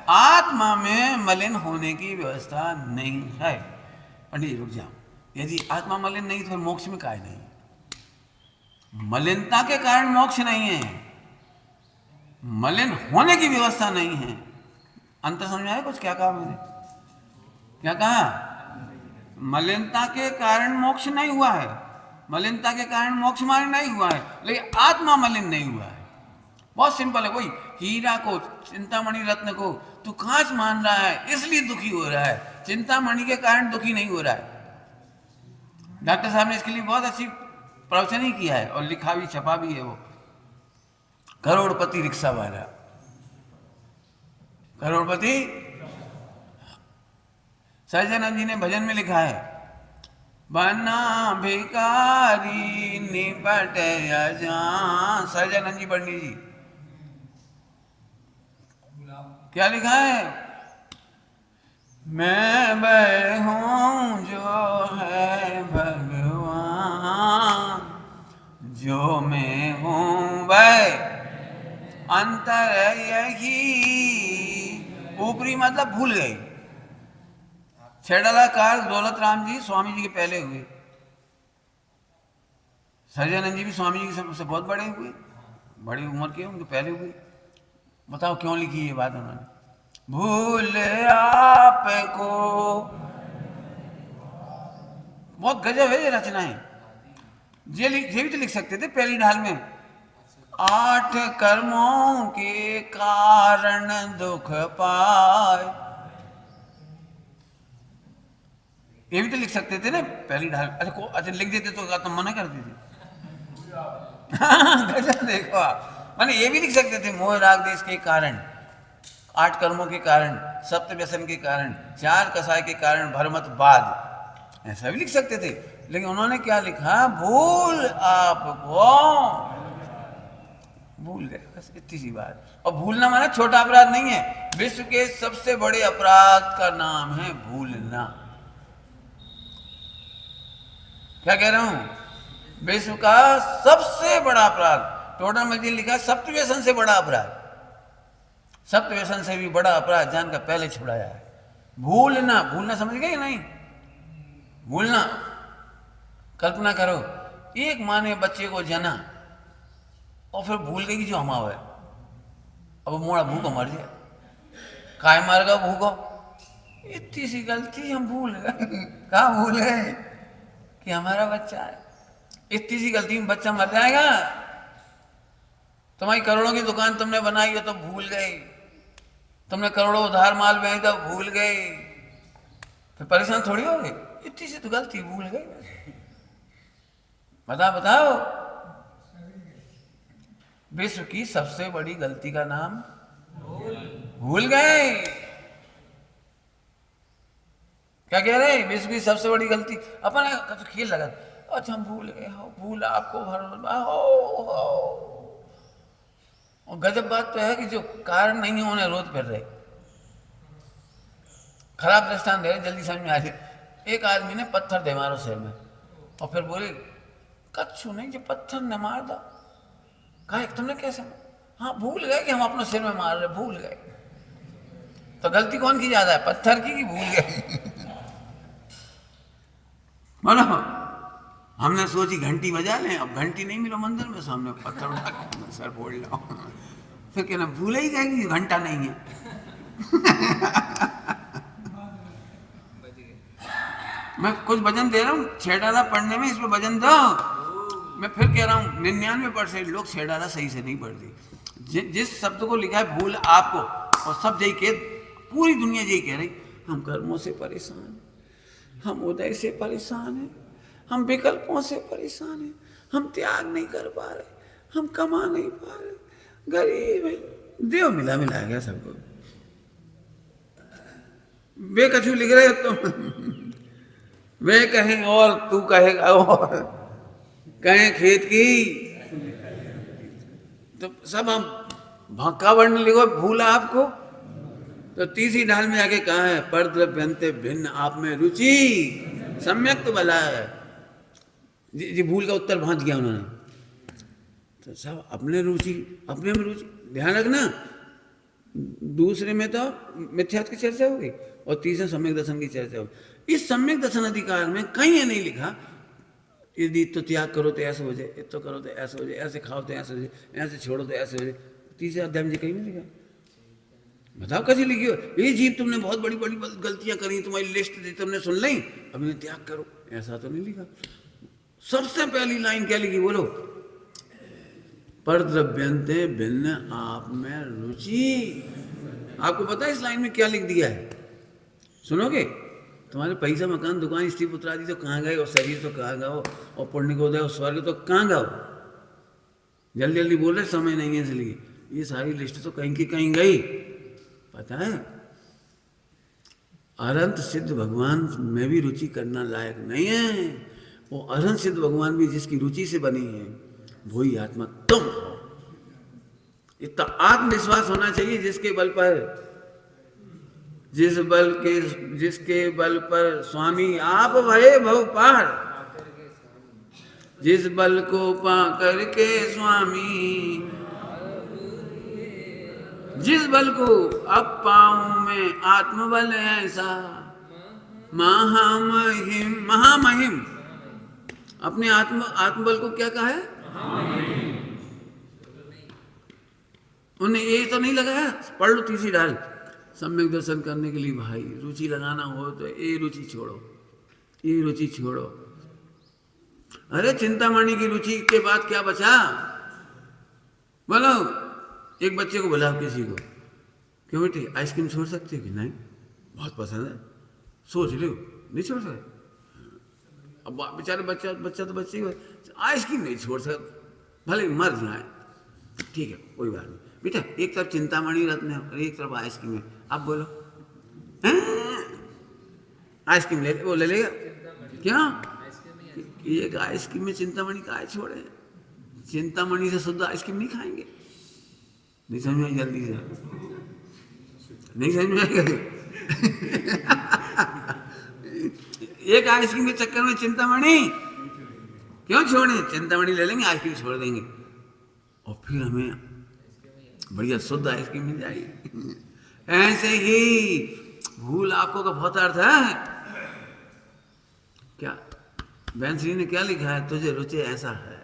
आत्मा में मलिन होने की व्यवस्था नहीं है। पंडित रुक जाओ, यदि आत्मा मलिन नहीं तो फिर मोक्ष में काहे नहीं? मलिनता के कारण मोक्ष नहीं है, मलिन होने की व्यवस्था नहीं है। अंतर समझ में आया कुछ? क्या कहा मैंने? क्या कहा? मलिनता के कारण मोक्ष नहीं हुआ है, मलिनता के कारण मोक्ष मार्ग नहीं हुआ है, लेकिन आत्मा मलिन नहीं हुआ है। बहुत सिंपल है। कोई हीरा को, चिंतामणि रत्न को तू कांच मान रहा है इसलिए दुखी हो रहा है, चिंतामणि के कारण दुखी नहीं हो रहा है। डॉक्टर साहब ने इसके लिए बहुत अच्छी प्रवचन ही किया है और लिखा भी छपा भी है, वो करोड़पति रिक्शा वाला, करोड़पति। सहजानंद जी ने भजन में लिखा है, बना भिकारी निपट अजान। सहजानंद जी पंडित जी क्या लिखा है? मैं वह हूं जो है भगवान, जो मैं हूं वह अंतर यही। ऊपरी मतलब भूल गए। छेड़लाकार दौलत राम जी स्वामी जी के पहले हुए, सहजानंद जी भी स्वामी जी से बहुत बड़े हुए, बड़ी उम्र के, उनके पहले हुए। बताओ क्यों लिखी ये बात उन्होंने? भूल आपको, बहुत गजब है ये रचनाएं। ये भी तो लिख सकते थे पहली ढाल में, 8 कर्मों के कारण दुख पाए, ये भी तो लिख सकते थे ना पहली ढाल। अच्छा लिख देते तो तुम मना कर देते। गजब देखो आप, माने ये भी लिख सकते थे, मोह राग देश के कारण, 8 कर्मों के कारण, सप्त व्यसन के कारण, 4 कसाय के कारण, भरमत बाद, ऐसा भी लिख सकते थे। लेकिन उन्होंने क्या लिखा? भूल आपको, भूल गए, बस इतनी सी बात। और भूलना माना छोटा अपराध नहीं है, विश्व के सबसे बड़े अपराध का नाम है भूलना। क्या कह रहा हूं? विश्व का सबसे बड़ा अपराध, टोटल में लिखा सप्त व्यसन से बड़ा अपराध, सप्त व्यसन से भी बड़ा अपराध जान का पहले छुड़ाया है भूलना। भूलना समझ गए नहीं? भूलना, कल्पना करो, एक माँ ने बच्चे को जना और फिर भूल गई कि जो हमा है, अब मोड़ा भूखो मर जाए, काय मार गया भूखो, इतनी सी गलती हम भूल गए। कहाँ भूल गए? कि हमारा बच्चा है। इतनी सी गलती में बच्चा मर जाएगा? तुम्हारी करोड़ों की दुकान तुमने बनाई हो तो भूल गए, तुमने करोड़ों उधार माल बेचा तो भूल गए, फिर परेशान थोड़ी हो गए? इतनी सी तो गलती, भूल गए। बताओ, विश्व की सबसे बड़ी गलती का नाम भूल गए। क्या कह रहे? विश्व की सबसे बड़ी गलती, अपन तो खेल लगा, अच्छा हम भूल गए, भूल आपको हो। और गजब बात तो है कि जो कारण नहीं है उन्हें रोज फिर रहे। खराब दृष्टांत है, जल्दी समझ में आ जाए। एक आदमी ने पत्थर दे मारो सिर में और फिर बोले कच्छू नहीं जो पत्थर न मार दो। कहा तुमने कैसे? हाँ भूल गए कि हम अपने सिर में मार रहे, भूल गए। तो गलती कौन की ज्यादा है, पत्थर की कि भूल गए? बोलो, हमने सोची घंटी बजा लें, अब घंटी नहीं मिला मंदिर में, सामने पत्थर उठा के सर फोड़ लो। फिर कहना भूल ही जाएगी घंटा नहीं है। मैं कुछ वजन दे रहा हूँ 6 डाला पढ़ने में, इस पर वजन दो। मैं फिर कह रहा हूँ 99% लोग 6 डाला सही से नहीं पढ़ते। जिस शब्द को लिखा है भूल आपको, और सब यही कह, पूरी दुनिया यही कह रही, हम कर्मों से परेशान हैं, हम उदय से परेशान हैं, हम विकल्पों से परेशान हैं, हम त्याग नहीं कर पा रहे, हम कमा नहीं पा रहे, गरीब है। देव मिला मिला गया सबको, वे कछु लिख रहे हो तुम, वे कहें और तू कहेगा और, कहें खेत की, तो सब हम भक्का वर्ण लिखो भूला आपको। तो तीसरी ढाल में आके कहा है परद्रव्यंते भिन्न आप में रुचि सम्यक तो भला है। जी भूल का उत्तर भांज गया उन्होंने। तो सब अपने रुचि, अपने में रुचि, ध्यान रखना। दूसरे में तो मिथ्यात्व की चर्चा होगी और तीसरे सम्यक दर्शन की चर्चा होगी। इस सम्यक दर्शन अधिकार में कहीं ये नहीं लिखा यदि तो त्याग करो तो ऐसे हो जाए, तो करो तो ऐसे हो जाए, ऐसे खाओ तो ऐसे हो जाए, ऐसे छोड़ो तो ऐसे हो जाए। तीसरे अध्याय में कहीं नहीं लिखा। बताओ कैसे लिखी हो, ये जीव तुमने बहुत बड़ी बड़ी गलतियां करी, तुम्हारी लिस्ट थी तुमने सुन ली, अब इन्हें त्याग करो, ऐसा तो नहीं लिखा। सबसे पहली लाइन क्या लिखी बोलो, परद्रव्यंते भिन्न आप में रुचि। आपको पता है इस लाइन में क्या लिख दिया है? सुनोगे? तुम्हारे पैसा मकान दुकान स्त्री पुत्र आदि तो कहाँ गए, और शरीर तो कहाँ गाओ, और पुण्य को उदय और स्वर्ग तो कहाँ गाओ। जल्दी जल्दी बोल रहे, समय नहीं है इसलिए। ये सारी लिस्ट तो कहीं की कहीं गई। पता है अनंत सिद्ध भगवान में भी रुचि करना लायक नहीं है। वो अनंत सिद्ध भगवान भी जिसकी रुचि से बनी है वही आत्मा तुम हो। इतना आत्मविश्वास होना चाहिए जिसके बल पर, जिसके बल पर स्वामी आप भये भव पार, जिस बल को पा करके स्वामी, जिस बल को अब पाऊं मैं आत्मबल ऐसा महामहिम। महामहिम अपने आत्मबल को क्या कहा है? उन्हें ये तो नहीं लगाया। पढ़ लो तीसरी ढाल। सम्यक दर्शन करने के लिए भाई रुचि लगाना हो तो ये रुचि छोड़ो, ये रुचि छोड़ो। अरे चिंतामणि की रुचि के बाद क्या बचा बोलो? एक बच्चे को बुलाओ किसी को, क्यों बेटे आइसक्रीम छोड़ सकते हो कि नहीं? बहुत पसंद है, सोच लो नहीं छोड़ सकते। अब बेचारे बच्चा तो बच्चे ही आइसक्रीम नहीं छोड़ सकते, भले मर जाए, ठीक है कोई बात नहीं बेटा। एक तरफ चिंतामणि रत्न है और एक तरफ आइसक्रीम है, आप बोलो आइसक्रीम ले, वो ले लेगा क्या? एक आइसक्रीम में चिंतामणि का छोड़े, चिंतामणि से शुद्ध आइसक्रीम नहीं खाएंगे। नहीं समझ में आई? जल्दी से नहीं समझ में आएगा। एक आइसक्रीम के चक्कर में चिंतामणि क्यों छोड़े? चिंतामणि ले लेंगे, आइसक्रीम छोड़ देंगे और फिर हमें बढ़िया शुद्ध आइसक्रीम मिल जाएगी। ऐसे ही भूल आपको का बहुत अर्थ है। क्या बहन श्री ने क्या लिखा है? तुझे रुचि ऐसा है,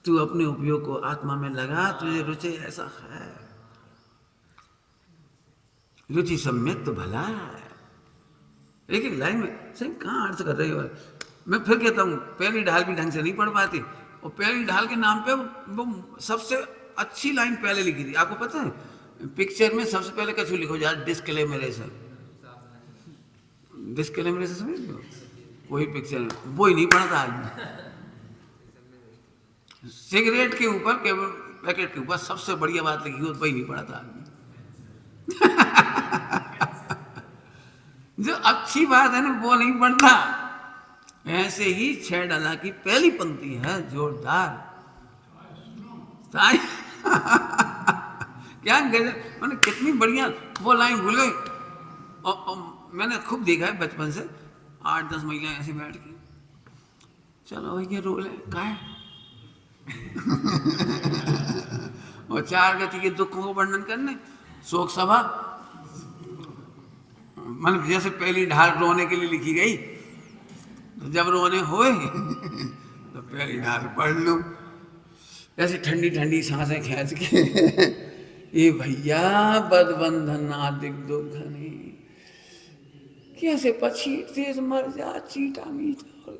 तू अपने उपयोग को आत्मा में लगा, तुझे रुचि ऐसा है। रुचि सम्यक तो भला है। एक एक लाइन में सही कहाँ अर्थ कर रहे हो? मैं फिर कहता हूँ पहली ढाल भी ढंग से नहीं पढ़ पाती, और पहली ढाल के नाम पे वो सबसे अच्छी लाइन पहले लिखी थी। आपको पता है पिक्चर में सबसे पहले कछु लिखो यार, डिस्क्लेमरेशन। डिस्क्लेमरेशन समझ लो, कोई पिक्चर में वो ही नहीं पढ़ता आदमी। सिगरेट के ऊपर, केवल पैकेट के ऊपर सबसे बढ़िया बात लिखी हो, वही नहीं पढ़ता आदमी। जो अच्छी बात है ना वो नहीं पढ़ता। ऐसे ही 6 डाला की पहली पंक्ति है जोरदार। क्या मैंने कितनी बढ़िया वो लाइन भूल गई। और मैंने खूब देखा है बचपन से, 8-10 महिलाएं ऐसे बैठ के, चलो भाई ये रोल है का है। और 4 गति के दुखों को वर्णन करने, शोक सभा, मतलब जैसे पहली ढाल रोने के लिए लिखी गई, तो जब रोने होए तो पहली ढाल पढ़ लूं, ऐसी ठंडी ठंडी सांसें खींच के ये भैया बदबंधन आदिक दुख नहीं, कैसे पछीटते मर जा चीटा मीठा,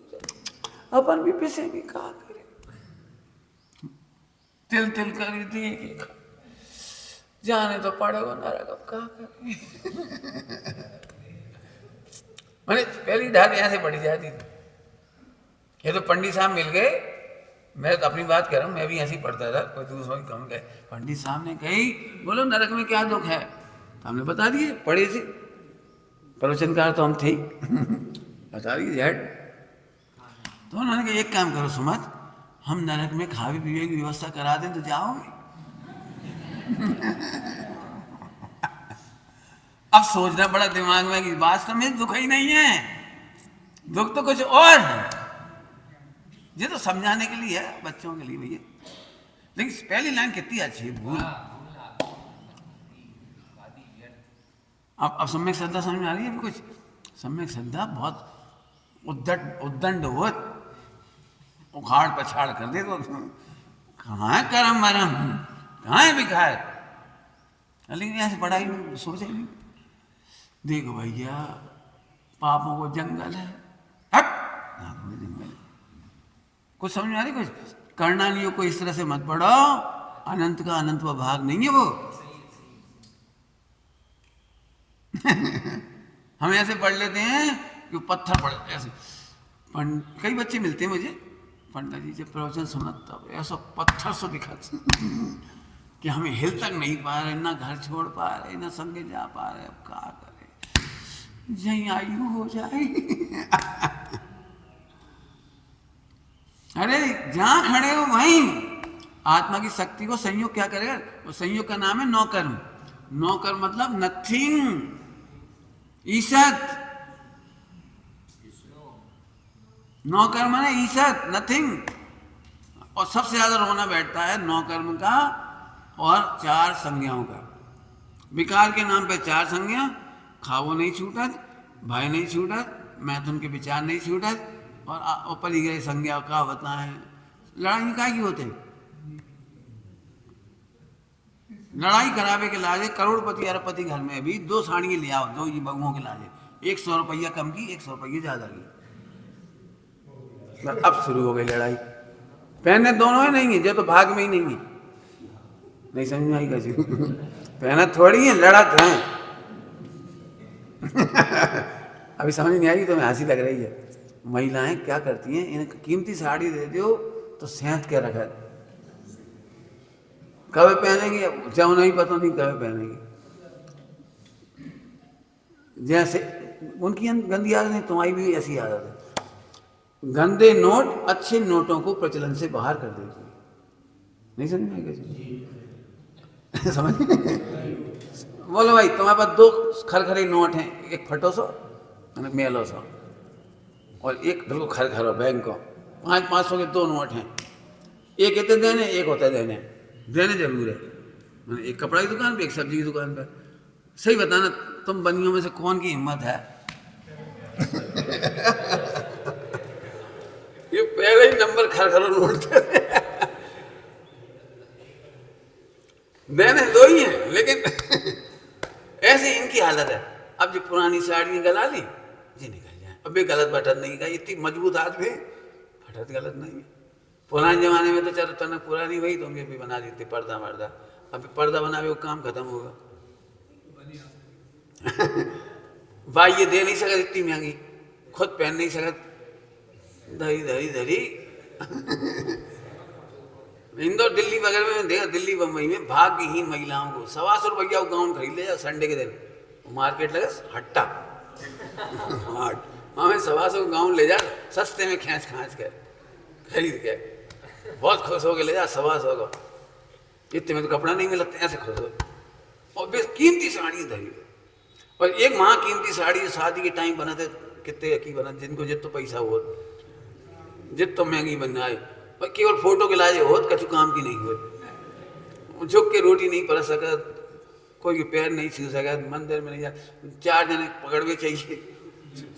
अपन भी पिसेंगे का करे, तिल तिल कर देंगे, जाने तो पड़ेगा नरक, अब का करे। मैंने पहली ढाल यहाँ से पड़ी जाती थी। ये तो पंडित साहब मिल गए, मैं तो अपनी बात कर रहा हूँ, मैं भी ऐसे ही पढ़ता था, कोई दूसरा कौन गए, पंडित साहब ने कही बोलो नरक में क्या दुख है, तो हमने बता दिए, पढ़े थे, प्रवचनकार तो हम थे ही बता दिए झट। तो उन्होंने कहा एक काम करो सुमत, हम नरक में खावे पीवे की व्यवस्था करा दें तो जाओगे। अब सोचना पड़ा दिमाग में कि वास्तव में दुख ही नहीं है, दुख तो कुछ और है, ये तो समझाने के लिए है बच्चों के लिए भैया। लेकिन पहली लाइन कितनी अच्छी है, भूल। अब सम्यक श्रद्धा समझ में आ रही है कुछ? सम्यक श्रद्धा बहुत उद्दंड हो, उखाड़ पछाड़ कर दे तो कहाँ है करम मरम, कहाँ है बिखार। लेकिन ऐसे पढ़ाई में सोचा ही नहीं। देखो भैया पापों को जंगल है, पापों को जंगल है, कुछ समझ में आ रही? कुछ करणानियों को इस तरह से मत पढ़ो, अनंत का अनंत व भाग नहीं है वो। हम ऐसे पढ़ लेते हैं कि पत्थर पढ़ ऐसे। कई बच्चे मिलते हैं मुझे, पंडित जी जब प्रवचन सुना तब ऐसा पत्थर से दिखाते कि हमें हिल तक नहीं पा रहे, ना घर छोड़ पा रहे, ना संगे जा पा रहे, अब क्या करें, यही आयु हो जाए। अरे जहां खड़े हो वहीं आत्मा की शक्ति को संयोग क्या करेगा, वो संयोग का नाम है नौकर्म। नौकर्म मतलब नथिंग, ईसत। नौकर्म है ईसत, नथिंग। और सबसे ज्यादा रोना बैठता है नौकर्म का और चार संज्ञाओं का। विकार के नाम पे चार संज्ञा, खावो नहीं छूटत, भय नहीं छूटत, मैथुन के विचार नहीं छूटत, और परिग्रह संज्ञा का बताएं। लड़ाई का की होते हैं, लड़ाई करावे के लाजे करोड़पति अरबपति घर में भी दो साड़ियाँ ले आओ, दो ये बहुओं के लाजे, 100 रुपया कम की, 100 रुपये ज्यादा की। अब शुरू हो गई लड़ाई। पहने दोनों ही नहीं है, जो तो भाग में ही नहीं है। नहीं समझ में आई कैसी? पहना थोड़ी है, लड़त है। अभी समझ नहीं आई तो मैं हंसी लग रही है। महिलाएं क्या करती हैं, इन्हें कीमती साड़ी दे दो तो सेंध के रखा, कब पहनेंगे जब नहीं पता नहीं कब पहनेंगे। जैसे उनकी गंदी आदत है, तुम्हारी भी ऐसी आदत है। गंदे नोट अच्छे नोटों को प्रचलन से बाहर कर देती है। नहीं समझ में कैसे? समझ बोलो भाई, तुम्हारे पास दो खरखरे नोट हैं, एक फटो सो मेलो सो, और एक बिल्कुल खरखरो बैंक को 500 के दो नोट हैं। एक इतने देने, एक होता देने, देने जरूर है। मैंने एक कपड़ा की दुकान पे, एक सब्जी की दुकान पे। सही बताना तुम बनियों में से कौन की हिम्मत है? ये पहले ही नंबर खरखरो नोट देने दो ही है, लेकिन ऐसी इनकी हालत है। अब जो पुरानी साड़ी गला ली जी निकल जाए, अब भी गलत बटन नहीं का, इतनी मजबूत हाथ में फटत गलत नहीं है। पुराने जमाने में तो चलो तनक पुरानी वही तो भी बना देते पर्दा वर्दा, अब पर्दा बनावे वो काम खत्म होगा। भाई ये दे नहीं सकत इतनी महंगी, खुद पहन नहीं सकत, धरी धरी धरी। इंदौर दिल्ली वगैरह में देखा, दिल्ली बम्बई में भाग्यहीन महिलाओं को 125 रुपया गाउन खरीद ले जाओ संडे के दिन, मार्केट लगा हट्टा हाट, वहाँ 125 गाउन ले जा सस्ते में खींच खाँच कर खरीद के, बहुत खुश हो के ले जा 125 को। इतने में तो कपड़ा नहीं मिलता, ऐसे खुश हो। और बेस कीमती साड़ी धरी, और एक माँ कीमती साड़ी शादी के टाइम बनाते कितने की बना, जिनको जितना पैसा हो जितना महंगी बनाए, पर केवल फोटो के लाजे हो, कछु काम की नहीं हो। झुक के रोटी नहीं पड़ सकत, कोई पैर नहीं छू सकत, मंदिर में नहीं जा, 4 जने पकड़वे चाहिए,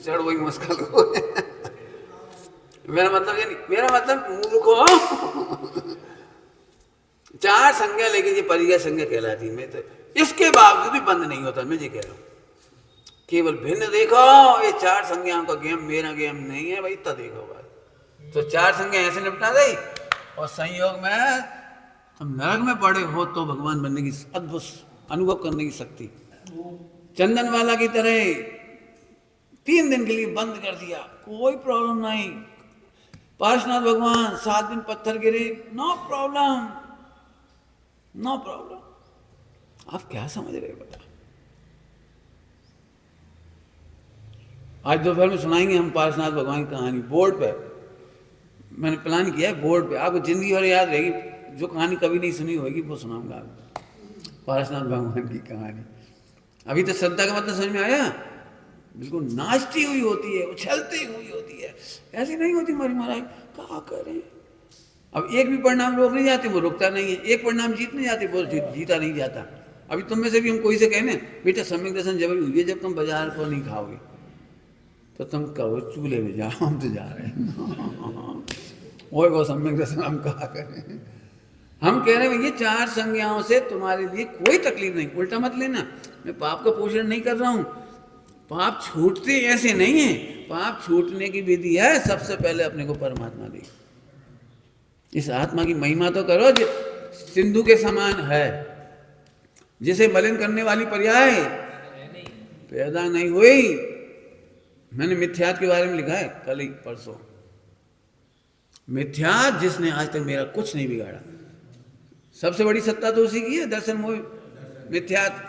चढ़ वही मुश्किल हो। मेरा मतलब ये नहीं, मेरा मतलब मूर्खों, चार संज्ञा लेकिन ये पर्याय संज्ञा कहलाती है, तो इसके बावजूद भी बंद नहीं होता। मैं ये कह रहा हूं केवल भिन्न देखो, ये चार संज्ञाओं का गेम मेरा गेम नहीं है भाई, इतना देखो भाई। तो चार संज्ञा ऐसे निपटा गई और संयोग में तुम नरक में पड़े हो तो भगवान बनने की अद्भुत अनुभव करने की शक्ति। चंदन वाला की तरह 3 दिन के लिए बंद कर दिया, कोई प्रॉब्लम नहीं। पार्श्वनाथ भगवान 7 दिन पत्थर गिरे, नो प्रॉब्लम, नो प्रॉब्लम। आप क्या समझ रहे हो बता? आज दोपहर में सुनाएंगे हम पार्श्वनाथ भगवान की कहानी बोर्ड पे। मैंने प्लान किया है बोर्ड पे, आपको जिंदगी भर याद रहेगी। जो कहानी कभी नहीं सुनी होगी वो सुनाऊंगा आपको, पार्श्वनाथ भगवान की कहानी। अभी तो श्रद्धा का मतलब समझ में आया? बिल्कुल नाचती हुई होती है, उछलती हुई होती है, ऐसी नहीं होती मरी महाराज। क्या करें? अब एक भी परिणाम रोक नहीं जाते, वो रुकता नहीं है। एक परिणाम जीत नहीं जाते, वो जीता नहीं जाता। अभी तुम में से भी हम कोई से कहने बेटा सम्यक दर्शन जब हुई है, जब तुम बाजार को नहीं खाओगे तो तुम कहो चूल्हे में जाओ, हम तो जा रहे हैं। वो को सम्यक दर्शन हम कहा करें। हम कह रहे हैं ये चार संज्ञाओं से तुम्हारे लिए कोई तकलीफ नहीं। उल्टा मत लेना, मैं पाप का पोषण नहीं कर रहा हूं। पाप छूटते ऐसे नहीं है, पाप छूटने की विधि है सबसे पहले अपने को परमात्मा दी। इस आत्मा की महिमा तो करो जो सिंधु के समान है, जिसे मलिन करने वाली पर्याय पैदा नहीं हुई। मैंने मिथ्यात के बारे में लिखा है कल ही परसों। मिथ्यात जिसने आज तक मेरा कुछ नहीं बिगाड़ा। सबसे बड़ी सत्ता तो उसी की है, दर्शन मोह मिथ्यात।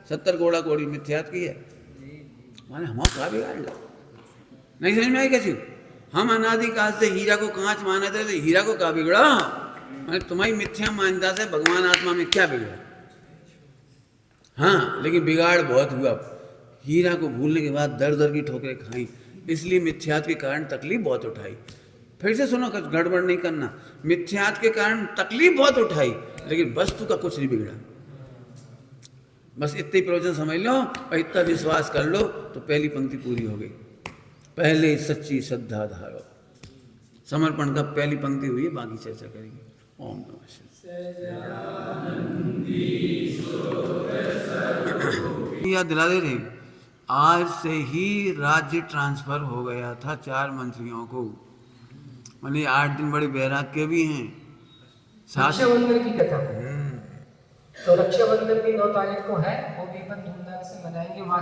70 घोड़ा कोड़ी मिथ्यात की है। माने हम का बिगाड़ ला, नहीं समझ में आई कैसी? हम अनादिकाल से हीरा को कांच माना थे, तो हीरा को क्या बिगड़ा? मैंने तुम्हारी मिथ्या मान्यता से भगवान आत्मा में क्या बिगड़ा? हाँ, लेकिन बिगाड़ बहुत हुआ। हीरा को भूलने के बाद दर दर की ठोकरें खाई, इसलिए मिथ्यात के कारण तकलीफ बहुत उठाई। फिर से सुनो, गड़बड़ नहीं करना। मिथ्यात के कारण तकलीफ बहुत उठाई, लेकिन वस्तु का कुछ नहीं बिगड़ा। बस इतनी प्रवचन समझ लो और इतना विश्वास कर लो तो पहली पंक्ति पूरी हो गई। पहले सच्ची श्रद्धा धारो, समर्पण का पहली पंक्ति हुई है, बाकी चर्चा करेंगे। ओम नमः शिवाय। याद दिला दे रहे, आज से ही राज्य ट्रांसफर हो गया था 4 मंत्रियों को। माने 8 दिन बड़े बैराग के भी हैं। रक्षाबंधन की कथा, तो रक्षाबंधन भी 9 तारीख को है, वो भी अपन धूमधाम से मनाएंगे। वहां